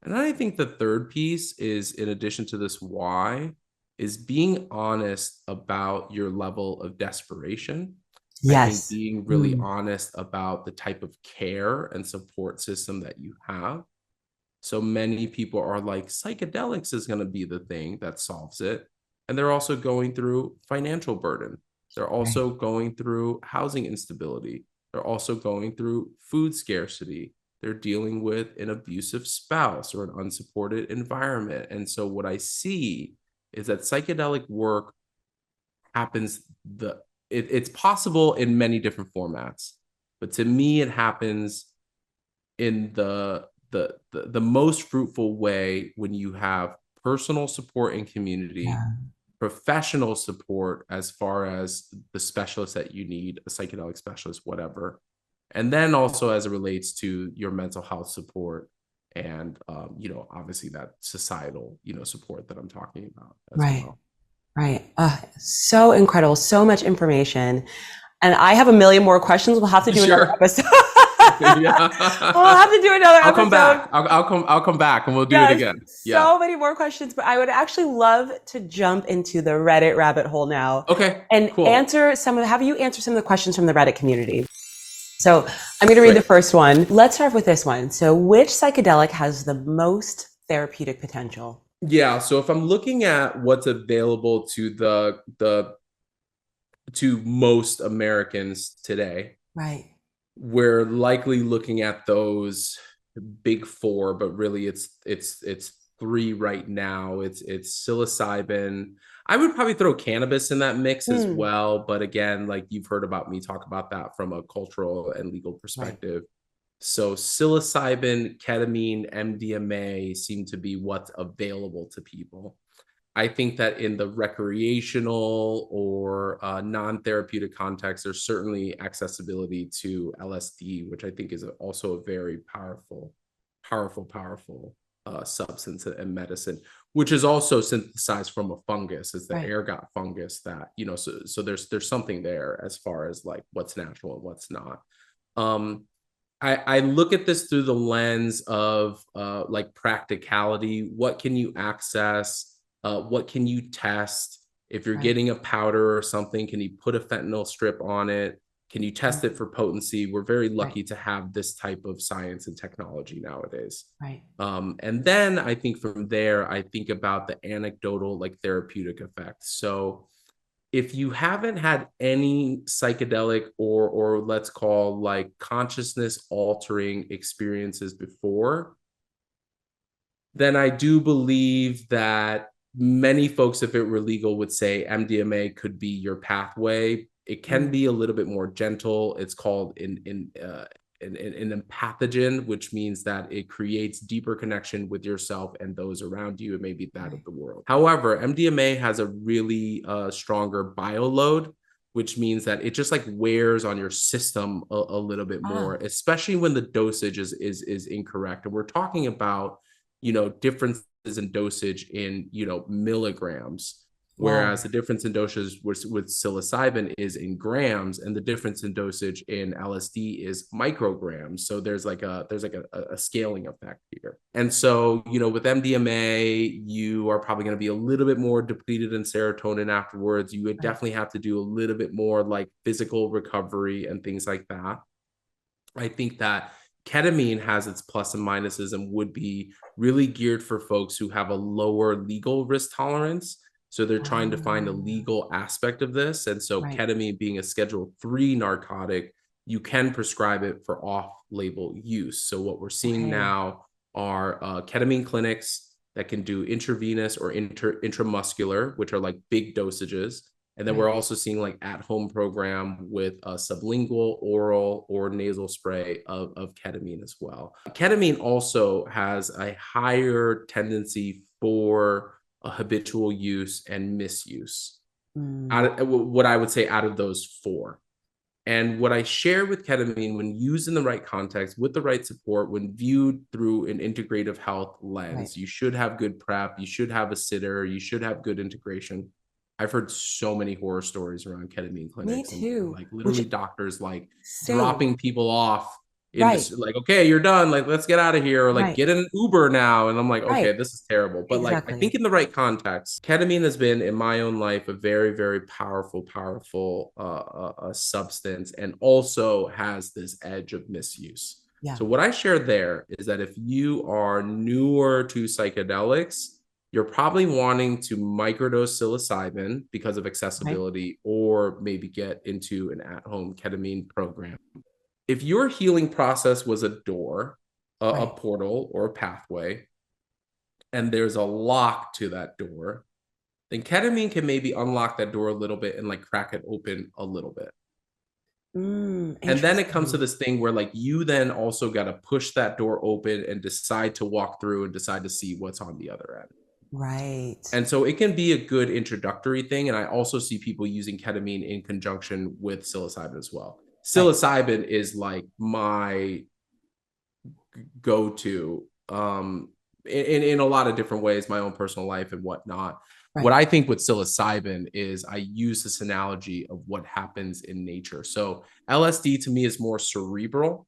And then I think the third piece is, in addition to this why, is being honest about your level of desperation. I think Yes. being really Mm. honest about the type of care and support system that you have. So many people are like, psychedelics is going to be the thing that solves it. And they're also going through financial burden. They're Right. also going through housing instability. They're also going through food scarcity. They're dealing with an abusive spouse or an unsupported environment. And so what I see is that psychedelic work happens it's possible in many different formats. But to me, it happens in the most fruitful way when you have personal support and community, Yeah. professional support as far as the specialist that you need, a psychedelic specialist, whatever, and then also as it relates to your mental health support and obviously that societal support that I'm talking about as Right. well. Right. So incredible. So much information. And I have a million more questions. We'll have to do another Sure. episode. Yeah. We'll have to do another I'll come episode. back. I'll come back and we'll do it Yes, again. Yeah. so many more questions, but I would actually love to jump into the Reddit rabbit hole now Okay, and cool. have you answer some of the questions from the Reddit community. So I'm going to read the Great. first one. Let's start with this one. So which psychedelic has the most therapeutic potential? Yeah, so if I'm looking at what's available to the to most Americans today, Right. we're likely looking at those big four, but really it's three right now. It's psilocybin. I would probably throw cannabis in that mix as Hmm. well, but again, like you've heard about me talk about that from a cultural and legal Right. perspective. So psilocybin, ketamine, MDMA seem to be what's available to people. I think that in the recreational or non-therapeutic context, there's certainly accessibility to LSD, which I think is also a very powerful substance and medicine, which is also synthesized from a fungus. It's the Right. ergot fungus that, so there's something there as far as like what's natural and what's not. Um, I look at this through the lens of like practicality. What can you access? What can you test? If you're Right. getting a powder or something, can you put a fentanyl strip on it? Can you test it Mm, for potency? We're very right. lucky to have this type of science and technology nowadays. Right. And then I think from there, I think about the anecdotal, like therapeutic effects. So if you haven't had any psychedelic or let's call like consciousness altering experiences before, then I do believe that many folks, if it were legal, would say MDMA could be your pathway. It can Mm, be a little bit more gentle. It's called an empathogen, which means that it creates deeper connection with yourself and those around you, and maybe that of right. the world. However, MDMA has a really stronger bioload, which means that it just like wears on your system a little bit more, Ah, especially when the dosage is incorrect. And we're talking about differences in dosage in, milligrams, whereas whoa. the difference in dosage with psilocybin is in grams, and the difference in dosage in LSD is micrograms. So there's like a scaling effect here. And so, with MDMA, you are probably going to be a little bit more depleted in serotonin afterwards. You would Right. definitely have to do a little bit more like physical recovery and things like that. I think that ketamine has its plus and minuses and would be really geared for folks who have a lower legal risk tolerance. So they're trying to find a Ah, legal aspect of this. And so right. ketamine being a Schedule 3 narcotic, you can prescribe it for off-label use. So what we're seeing Okay. now are ketamine clinics that can do intravenous or intramuscular, which are like big dosages. And then we're Right. also seeing like at-home program with a sublingual, oral, or nasal spray of ketamine as well. Ketamine also has a higher tendency for a habitual use and misuse. Mm, What I would say out of those four. And what I share with ketamine, when used in the right context, with the right support, when viewed through an integrative health right. lens, you should have good prep, you should have a sitter, you should have good integration. I've heard so many horror stories around ketamine Me clinics and too. like Which literally doctors like same. dropping people off in Right. this, like, okay, you're done, like let's get out of here, or like Right. get an Uber now. And I'm like, okay, Right. this is terrible. But like I Exactly. think in the right context, ketamine has been in my own life a very, very powerful substance, and also has this edge of misuse. Yeah. So what I share there is that if you are newer to psychedelics, you're probably wanting to microdose psilocybin because of Okay. accessibility, or maybe get into an at-home ketamine program. If your healing process was a door, a Right. portal, or a pathway, and there's a lock to that door, then ketamine can maybe unlock that door a little bit and like crack it open a little bit. And then it comes to Interesting. this thing where like you then also got to push that door open and decide to walk through and decide to see what's on the other end. Right. And so it can be a good introductory thing. And I also see people using ketamine in conjunction with psilocybin as well. Right. Psilocybin is like my go-to in a lot of different ways, my own personal life and whatnot. What Right. I think with psilocybin is I use this analogy of what happens in nature. So LSD to me is more cerebral.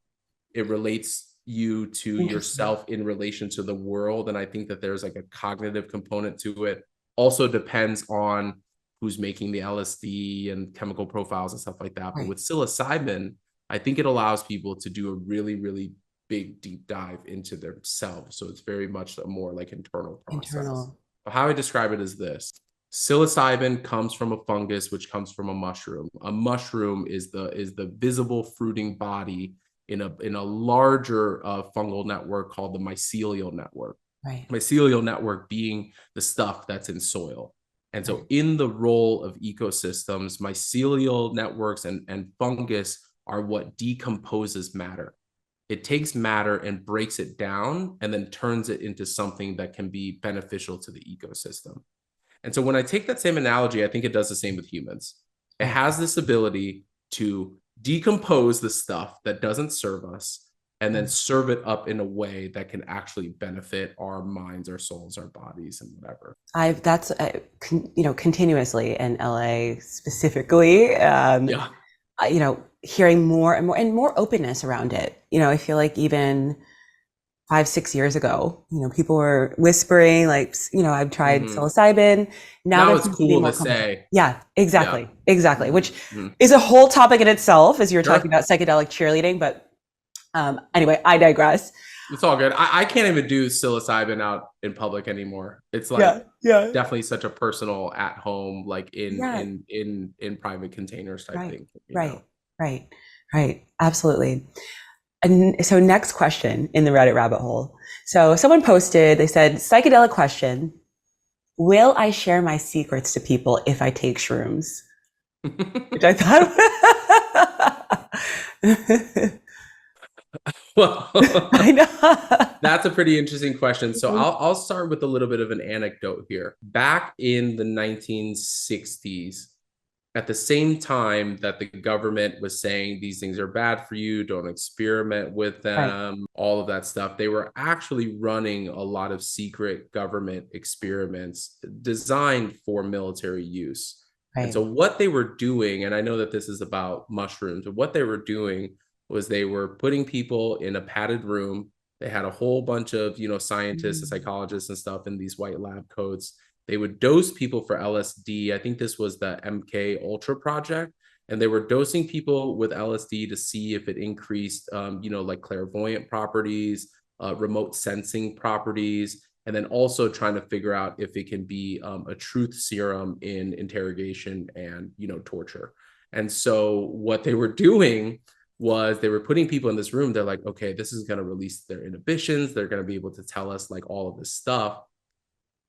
It relates you to Interesting. yourself in relation to the world. And I think that there's like a cognitive component to it. Also depends on who's making the LSD and chemical profiles and stuff like that. But Right. with psilocybin, I think it allows people to do a really, really big deep dive into themselves. So it's very much a more like internal process. Internal. But how I describe it is this: psilocybin comes from a fungus, which comes from a mushroom. A mushroom is the visible fruiting body in a larger fungal network called the mycelial network. Right. Mycelial network being the stuff that's in soil. And Right. so in the role of ecosystems, mycelial networks and fungus are what decomposes matter. It takes matter and breaks it down and then turns it into something that can be beneficial to the ecosystem. And so when I take that same analogy, I think it does the same with humans. It Right. has this ability to decompose the stuff that doesn't serve us and then serve it up in a way that can actually benefit our minds, our souls, our bodies, and whatever. I've that's continuously in LA specifically, Yeah. hearing more and more and more openness around it. I feel like even 5, 6 years ago, people were whispering like, I've tried Hmm. psilocybin. Now Now there it's seems to be cool more to comfort. say. Yeah, Yeah. exactly. Which Hmm. is a whole topic in itself, as you were talking Sure. about psychedelic cheerleading. But anyway, I digress. It's all good. I can't even do psilocybin out in public anymore. It's like Yeah, yeah, definitely such a personal at home, like in yeah. in in in private containers type Right, thing, right, right, right. Absolutely. And so, next question in the Reddit rabbit hole. So, someone posted, they said, psychedelic question: will I share my secrets to people if I take shrooms? Which I thought, Well, I know. that's a pretty interesting question. So I'll start with a little bit of an anecdote here. Back in the 1960s, at the same time that the government was saying these things are bad for you, don't experiment with Right, them, all of that stuff, they were actually running a lot of secret government experiments designed for military use. And so right. what they were doing, and I know that this is about mushrooms, but what they were doing was they were putting people in a padded room. They had a whole bunch of, scientists and Mm. psychologists and stuff in these white lab coats. They would dose people for LSD. I think this was the MK Ultra project. And they were dosing people with LSD to see if it increased, like clairvoyant properties, remote sensing properties, and then also trying to figure out if it can be a truth serum in interrogation and, torture. And so what they were doing was they were putting people in this room. They're like, okay, this is going to release their inhibitions. They're going to be able to tell us like all of this stuff.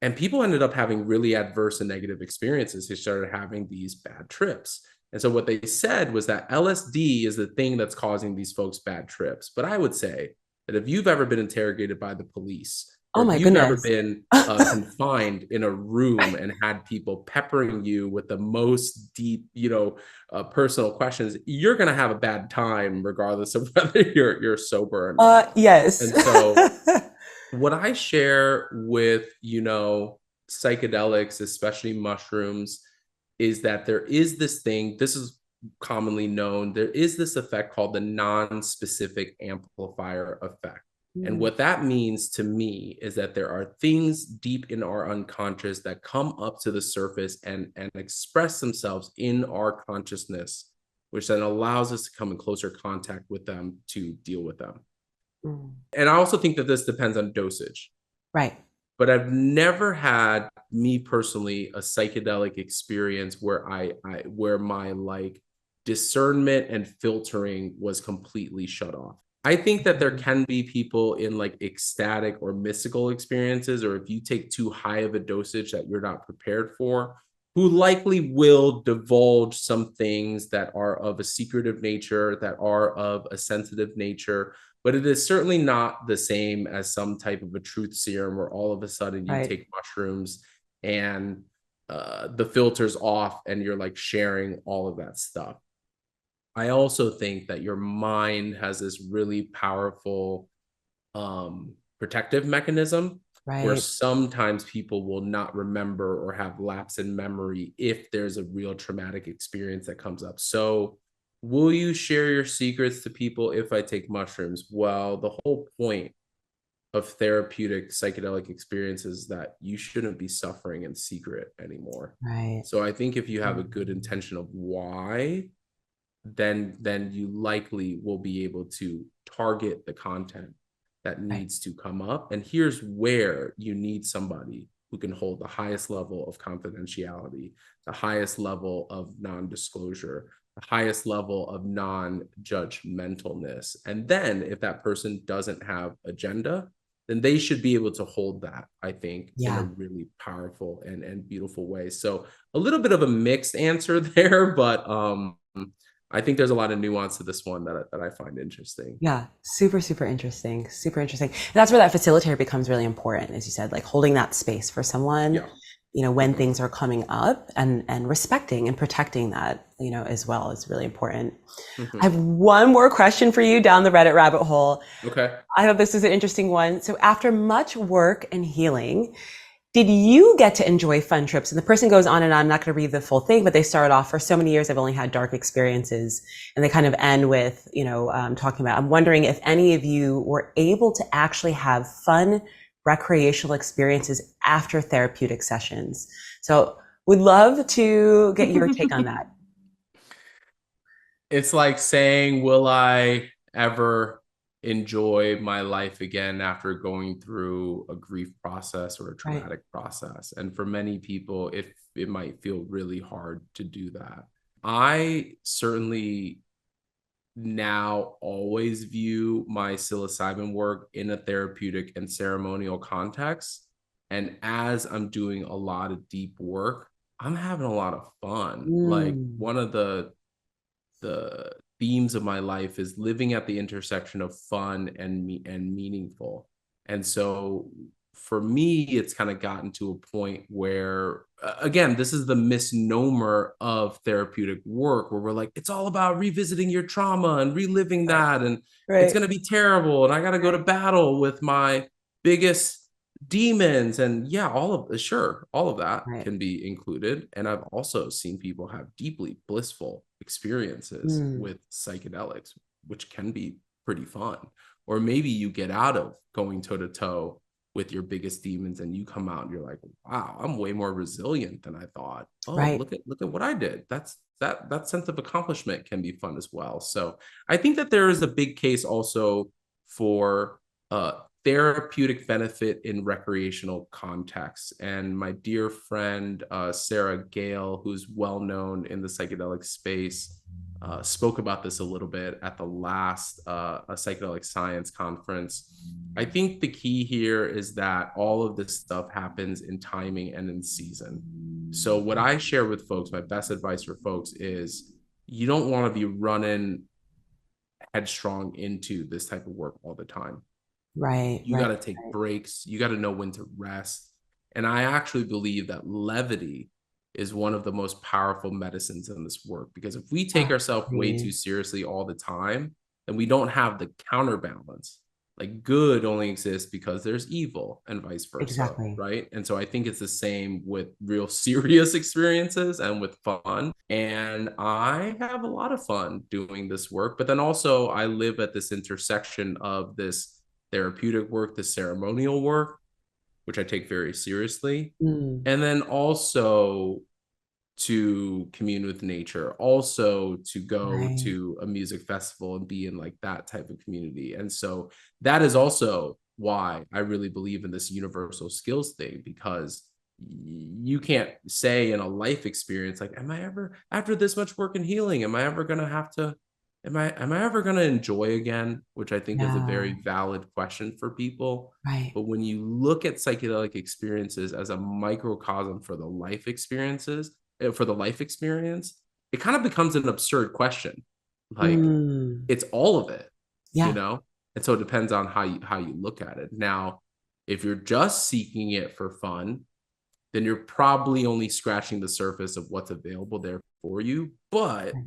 And people ended up having really adverse and negative experiences. They started having these bad trips. And so what they said was that LSD is the thing that's causing these folks bad trips. But I would say that if you've ever been interrogated by the police, Oh or if my you've ever goodness. been confined in a room and had people peppering you with the most deep, personal questions, you're going to have a bad time regardless of whether you're sober or not. Yes. And so what I share with, psychedelics, especially mushrooms, is that there is this thing, this is commonly known, there is this effect called the non-specific amplifier effect. And Mm. what that means to me is that there are things deep in our unconscious that come up to the surface and express themselves in our consciousness, which then allows us to come in closer contact with them to deal with them. Mm. And I also think that this depends on dosage. Right. But I've never had, me personally, a psychedelic experience where where my like discernment and filtering was completely shut off. I think that there Mm. can be people in like ecstatic or mystical experiences, or if you take too high of a dosage that you're not prepared for, who likely will divulge some things that are of a secretive nature, that are of a sensitive nature. But it is certainly not the same as some type of a truth serum where all of a sudden you Right. take mushrooms and the filter's off and you're like sharing all of that stuff. I also think that your mind has this really powerful protective mechanism where Right. sometimes people will not remember or have lapse in memory if there's a real traumatic experience that comes up. So, will you share your secrets to people if I take mushrooms? Well, the whole point of therapeutic psychedelic experiences is that you shouldn't be suffering in secret anymore. Right. So, I think if you have a good Mm. intention of why, then you likely will be able to target the content that Right. needs to come up. And here's where you need somebody who can hold the highest level of confidentiality, the highest level of non-disclosure, the highest level of non-judgmentalness. And then if that person doesn't have agenda, then they should be able to hold that, I think, in a Yeah. really powerful and beautiful way. So a little bit of a mixed answer there, but I think there's a lot of nuance to this one that I find interesting. Yeah. Super, super interesting. Super interesting. And that's where that facilitator becomes really important, as you said, like holding that space for someone Yeah. when Mhm. things are coming up, and respecting and protecting that, as well, is really important. I Mhm. have one more question for you down the Reddit rabbit hole. Okay. I thought this was an interesting one. So after much work and healing, did you get to enjoy fun trips? And the person goes on and on. I'm not going to read the full thing, but they start off, for so many years, I've only had dark experiences. And they kind of end with, talking about, I'm wondering if any of you were able to actually have fun recreational experiences after therapeutic sessions. So would love to get your take on that. It's like saying, will I ever enjoy my life again after going through a grief process or a Right. traumatic process? And for many people, it might feel really hard to do that. I certainly now always view my psilocybin work in a therapeutic and ceremonial context. And as I'm doing a lot of deep work, I'm having a lot of fun. Like Mm, one of the themes of my life is living at the intersection of fun and meaningful. And so for me, it's kind of gotten to a point where, again, this is the misnomer of therapeutic work, where we're like, it's all about revisiting your trauma and reliving right. that, and it's Right. going to be terrible, and I got to go to Right. battle with my biggest demons. And yeah, all of that Right. can be included. And I've also seen people have deeply blissful experiences Mm, with psychedelics, which can be pretty fun. Or maybe you get out of going toe to toe with your biggest demons and you come out and you're like, wow, I'm way more resilient than I thought. Oh, right. look at what I did. That sense of accomplishment can be fun as well. So I think that there is a big case also for therapeutic benefit in recreational contexts. And my dear friend, Sarah Gale, who's well known in the psychedelic space, spoke about this a little bit at the last a psychedelic science conference. I think the key here is that all of this stuff happens in timing and in season. So, what I share with folks, my best advice for folks is you don't want to be running headstrong into this type of work all the time. Right. You Right. got to take breaks. You got to know when to rest. And I actually believe that levity is one of the most powerful medicines in this work, because if we take Ah, ourselves way too seriously all the time, then we don't have the counterbalance. Like good only exists because there's evil and vice versa, exactly. right? And so I think it's the same with real serious experiences and with fun. And I have a lot of fun doing this work, but then also I live at this intersection of this therapeutic work, the ceremonial work, which I take very seriously, Mm, and then also to commune with nature, also to go right. to a music festival and be in like that type of community. And so that is also why I really believe in this universal skills thing, because you can't say in a life experience like, am I ever, after this much work and healing, am I ever going to have to, am I ever going to enjoy again, which I think is a Yeah. very valid question for people. Right. But when you look at psychedelic experiences as a microcosm for the life experience, it kind of becomes an absurd question. Like Mm, it's all of it, you yeah. know? And so it depends on how you look at it. Now, if you're just seeking it for fun, then you're probably only scratching the surface of what's available there for you. But Right.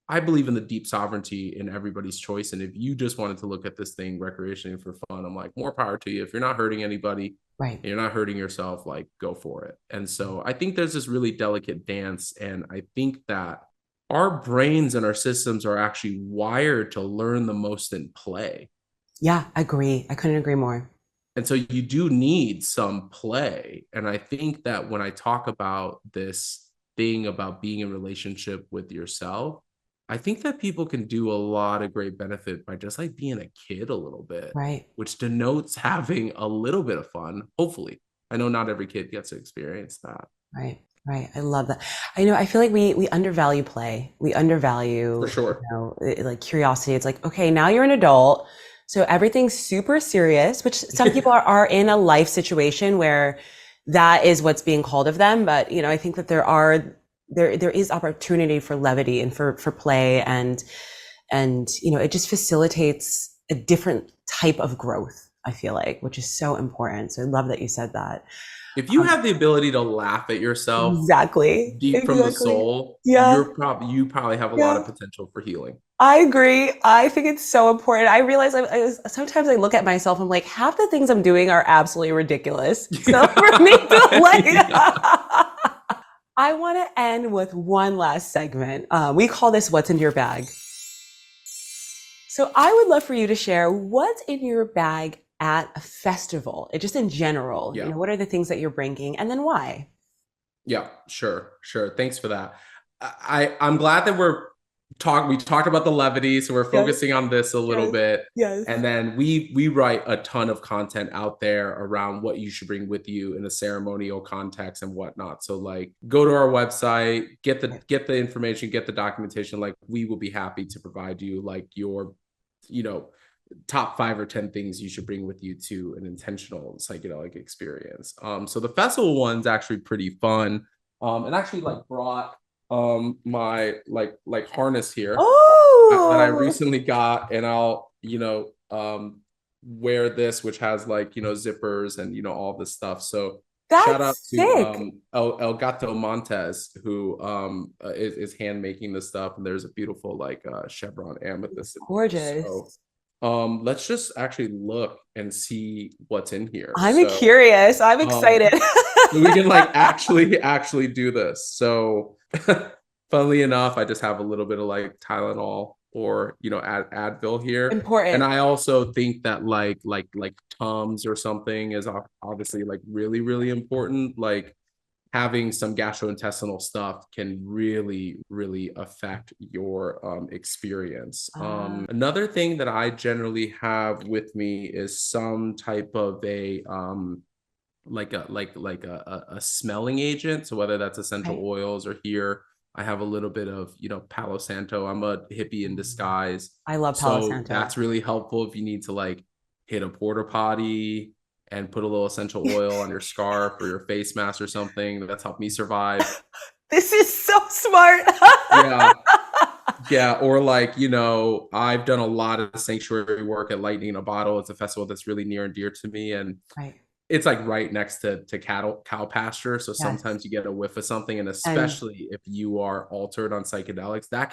I believe in the deep sovereignty in everybody's choice. And if you just wanted to look at this thing recreationally for fun, I'm like, more power to you. If you're not hurting anybody Right. and you're not hurting yourself, like go for it. And so I think there's this really delicate dance. And I think that our brains and our systems are actually wired to learn the most in play. Yeah, agree. I couldn't agree more. And so you do need some play. And I think that when I talk about this thing about being in relationship with yourself, I think that people can do a lot of great benefit by just like being a kid a little bit, Right. which denotes having a little bit of fun, hopefully. I know not every kid gets to experience that. Right. Right. I love that. I know. I feel like we undervalue play. We For undervalue, sure. like curiosity. It's like, okay, now you're an adult, so everything's super serious. Which some people are in a life situation where that is what's being called of them. But I think that there is opportunity for levity and for play, and it just facilitates a different type of growth. I feel like, which is so important. So I love that you said that. If you have the ability to laugh at yourself Exactly. deep from the Exactly. soul, Yeah. you probably have a lot Yeah. of potential for healing. I agree. I think it's so important. I realize sometimes I look at myself, I'm like, half the things I'm doing are absolutely ridiculous. So for me to like, Yeah. I want to end with one last segment. We call this What's in Your Bag. So I would love for you to share what's in your bag at a festival, just in general. Yeah. What are the things that you're bringing and then why? Yeah, sure, sure. Thanks for that. I'm glad that we talked about the levity, so we're Yes, focusing on this a little yes, bit. And yes. then we write a ton of content out there around what you should bring with you in a ceremonial context and whatnot. So like go to our website, get the information, get the documentation. Like we will be happy to provide you like your, you know, top 5 or 10 things you should bring with you to an intentional psychedelic experience. So the festival one's actually pretty fun. And actually like brought my like harness here that I Oh, recently got, and I'll wear this, which has like zippers and all this stuff. So shout out that's to sick. El Gato Montes, who is hand making this stuff, and there's a beautiful like chevron amethyst in there. So Gorgeous. let's just actually look and see what's in here. I'm curious. I'm Um, excited. so we can like actually do this. So funnily enough, I just have a little bit of like Tylenol or Advil here. And Important. I also think that like Tums or something is obviously like really, really important. Like having some gastrointestinal stuff can really, really affect your experience. Uh, Another thing that I generally have with me is some type of a a smelling agent. So whether that's essential right. oils, or here I have a little bit of Palo Santo. I'm a hippie in disguise, I love Palo so Santo. that's really helpful if you need to like hit a porta potty and put a little essential oil on your scarf or your face mask or something. That's helped me survive. This is so smart. Yeah. Yeah, or like, I've done a lot of sanctuary work at Lightning in a Bottle. It's a festival that's really near and dear to me. And Right. it's like right next to cow pasture. So Yes. sometimes you get a whiff of something. And And especially if you are altered on psychedelics, that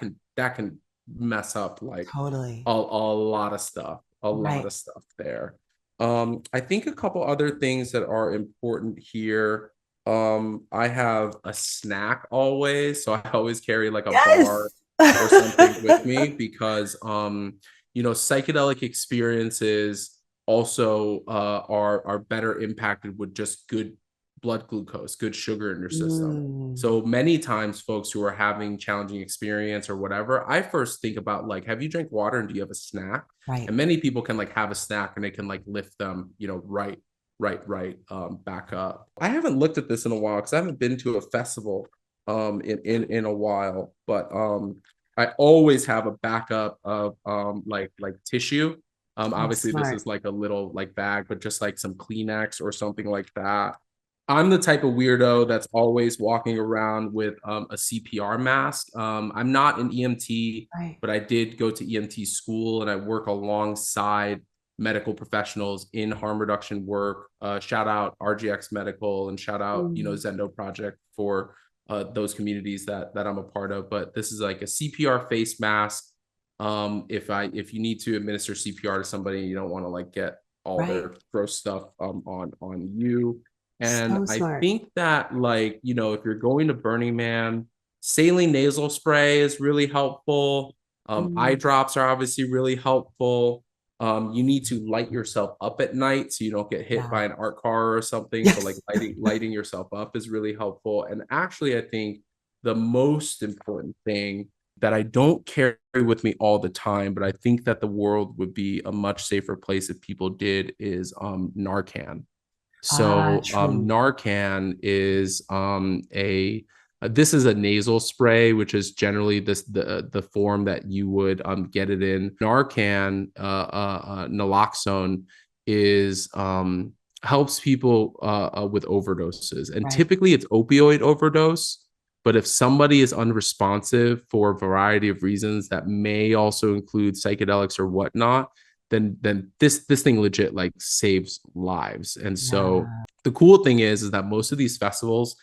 can mess up like totally. a lot of stuff, a lot Right. of stuff there. I think a couple other things that are important here. I have a snack always. So I always carry like a bar Yes. or something with me because psychedelic experiences also are better impacted with just good blood glucose, good sugar in your system. Mm, So many times folks who are having challenging experience or whatever, I first think about like, have you drank water and do you have a snack? right. And many people can like have a snack and it can like lift them, right back up. I haven't looked at this in a while because I haven't been to a festival in a while, but I always have a backup of like tissue. Oh, Obviously this smart. is like a little like bag, but just like some Kleenex or something like that. I'm the type of weirdo that's always walking around with a CPR mask. I'm not an EMT, Right. but I did go to EMT school and I work alongside medical professionals in harm reduction work. Shout out RGX Medical and shout out, Mm, Zendo Project for those communities that I'm a part of. But this is like a CPR face mask. If you need to administer CPR to somebody, you don't want to like get all right. their gross stuff on you. And So I smart. think that like, if you're going to Burning Man, saline nasal spray is really helpful. Eye Mm, drops are obviously really helpful. You need to light yourself up at night so you don't get hit yeah. by an art car or something. So like Yes. lighting yourself up is really helpful. And actually, I think the most important thing that I don't carry with me all the time, but I think that the world would be a much safer place if people did is Narcan. Ah, So true. Narcan is a this is a nasal spray, which is generally the form that you would get it in. Narcan, naloxone, is helps people with overdoses, and Right. typically it's opioid overdose. But if somebody is unresponsive for a variety of reasons that may also include psychedelics or whatnot, then this thing legit like saves lives. And so Yeah. the cool thing is that most of these festivals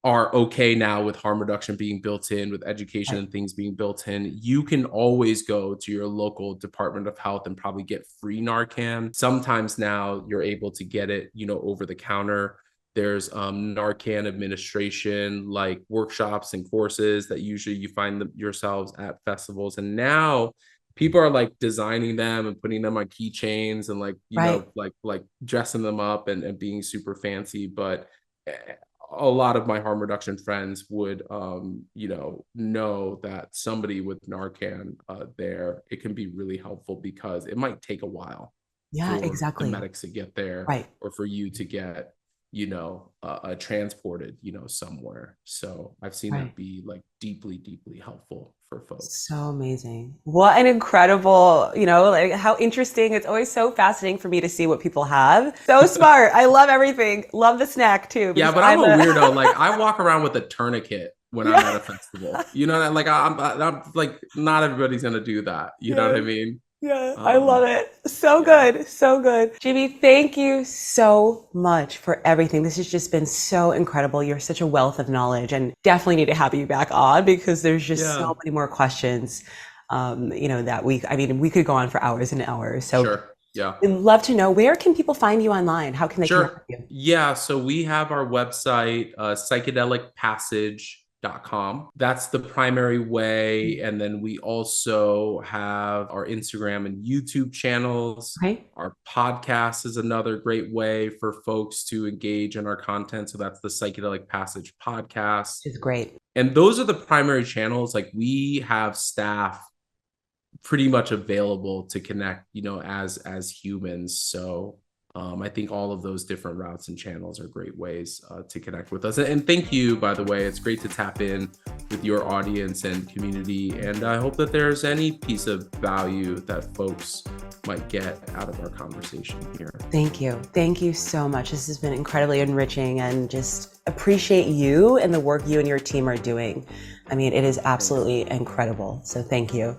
are okay now with harm reduction being built in, with education Right. and things being built in. You can always go to your local Department of Health and probably get free Narcan. Sometimes now you're able to get it, over the counter. There's Narcan administration, like workshops and courses that usually you find them yourselves at festivals. And now people are like designing them and putting them on keychains and like, Right. like dressing them up and being super fancy. But a lot of my harm reduction friends would know that somebody with Narcan there, it can be really helpful because it might take a while Yeah, for the exactly. medics to get there Right. or for you to get transported somewhere. So I've seen Right. that be like deeply helpful for folks. So amazing. What an incredible, like how interesting. It's always so fascinating for me to see what people have. So smart. I love everything. Love the snack too, Yeah, because but I'm I'm a a, weirdo. Like I walk around with a tourniquet when I'm at yeah, a festival. Like I'm like not everybody's gonna do that. You know what I yeah, mean? yeah. I love Um, it. So yeah, good. So good. Jimmy, thank you so much for everything. This has just been so incredible. You're such a wealth of knowledge and definitely need to have you back on because there's just yeah, so many more questions, that we could go on for hours and hours. So sure, yeah. I'd love to know, where can people find you online? How can they connect Sure. with you? Yeah. So we have our website, psychedelicpassage.com. That's the primary way. And then we also have our Instagram and YouTube channels. Okay. Our podcast is another great way for folks to engage in our content. So that's the Psychedelic Passage podcast. Is great. And those are the primary channels. Like we have staff pretty much available to connect, as humans. So I think all of those different routes and channels are great ways to connect with us. And thank you, by the way. It's great to tap in with your audience and community. And I hope that there's any piece of value that folks might get out of our conversation here. Thank you. Thank you so much. This has been incredibly enriching, and just appreciate you and the work you and your team are doing. I mean, it is absolutely incredible. So thank you.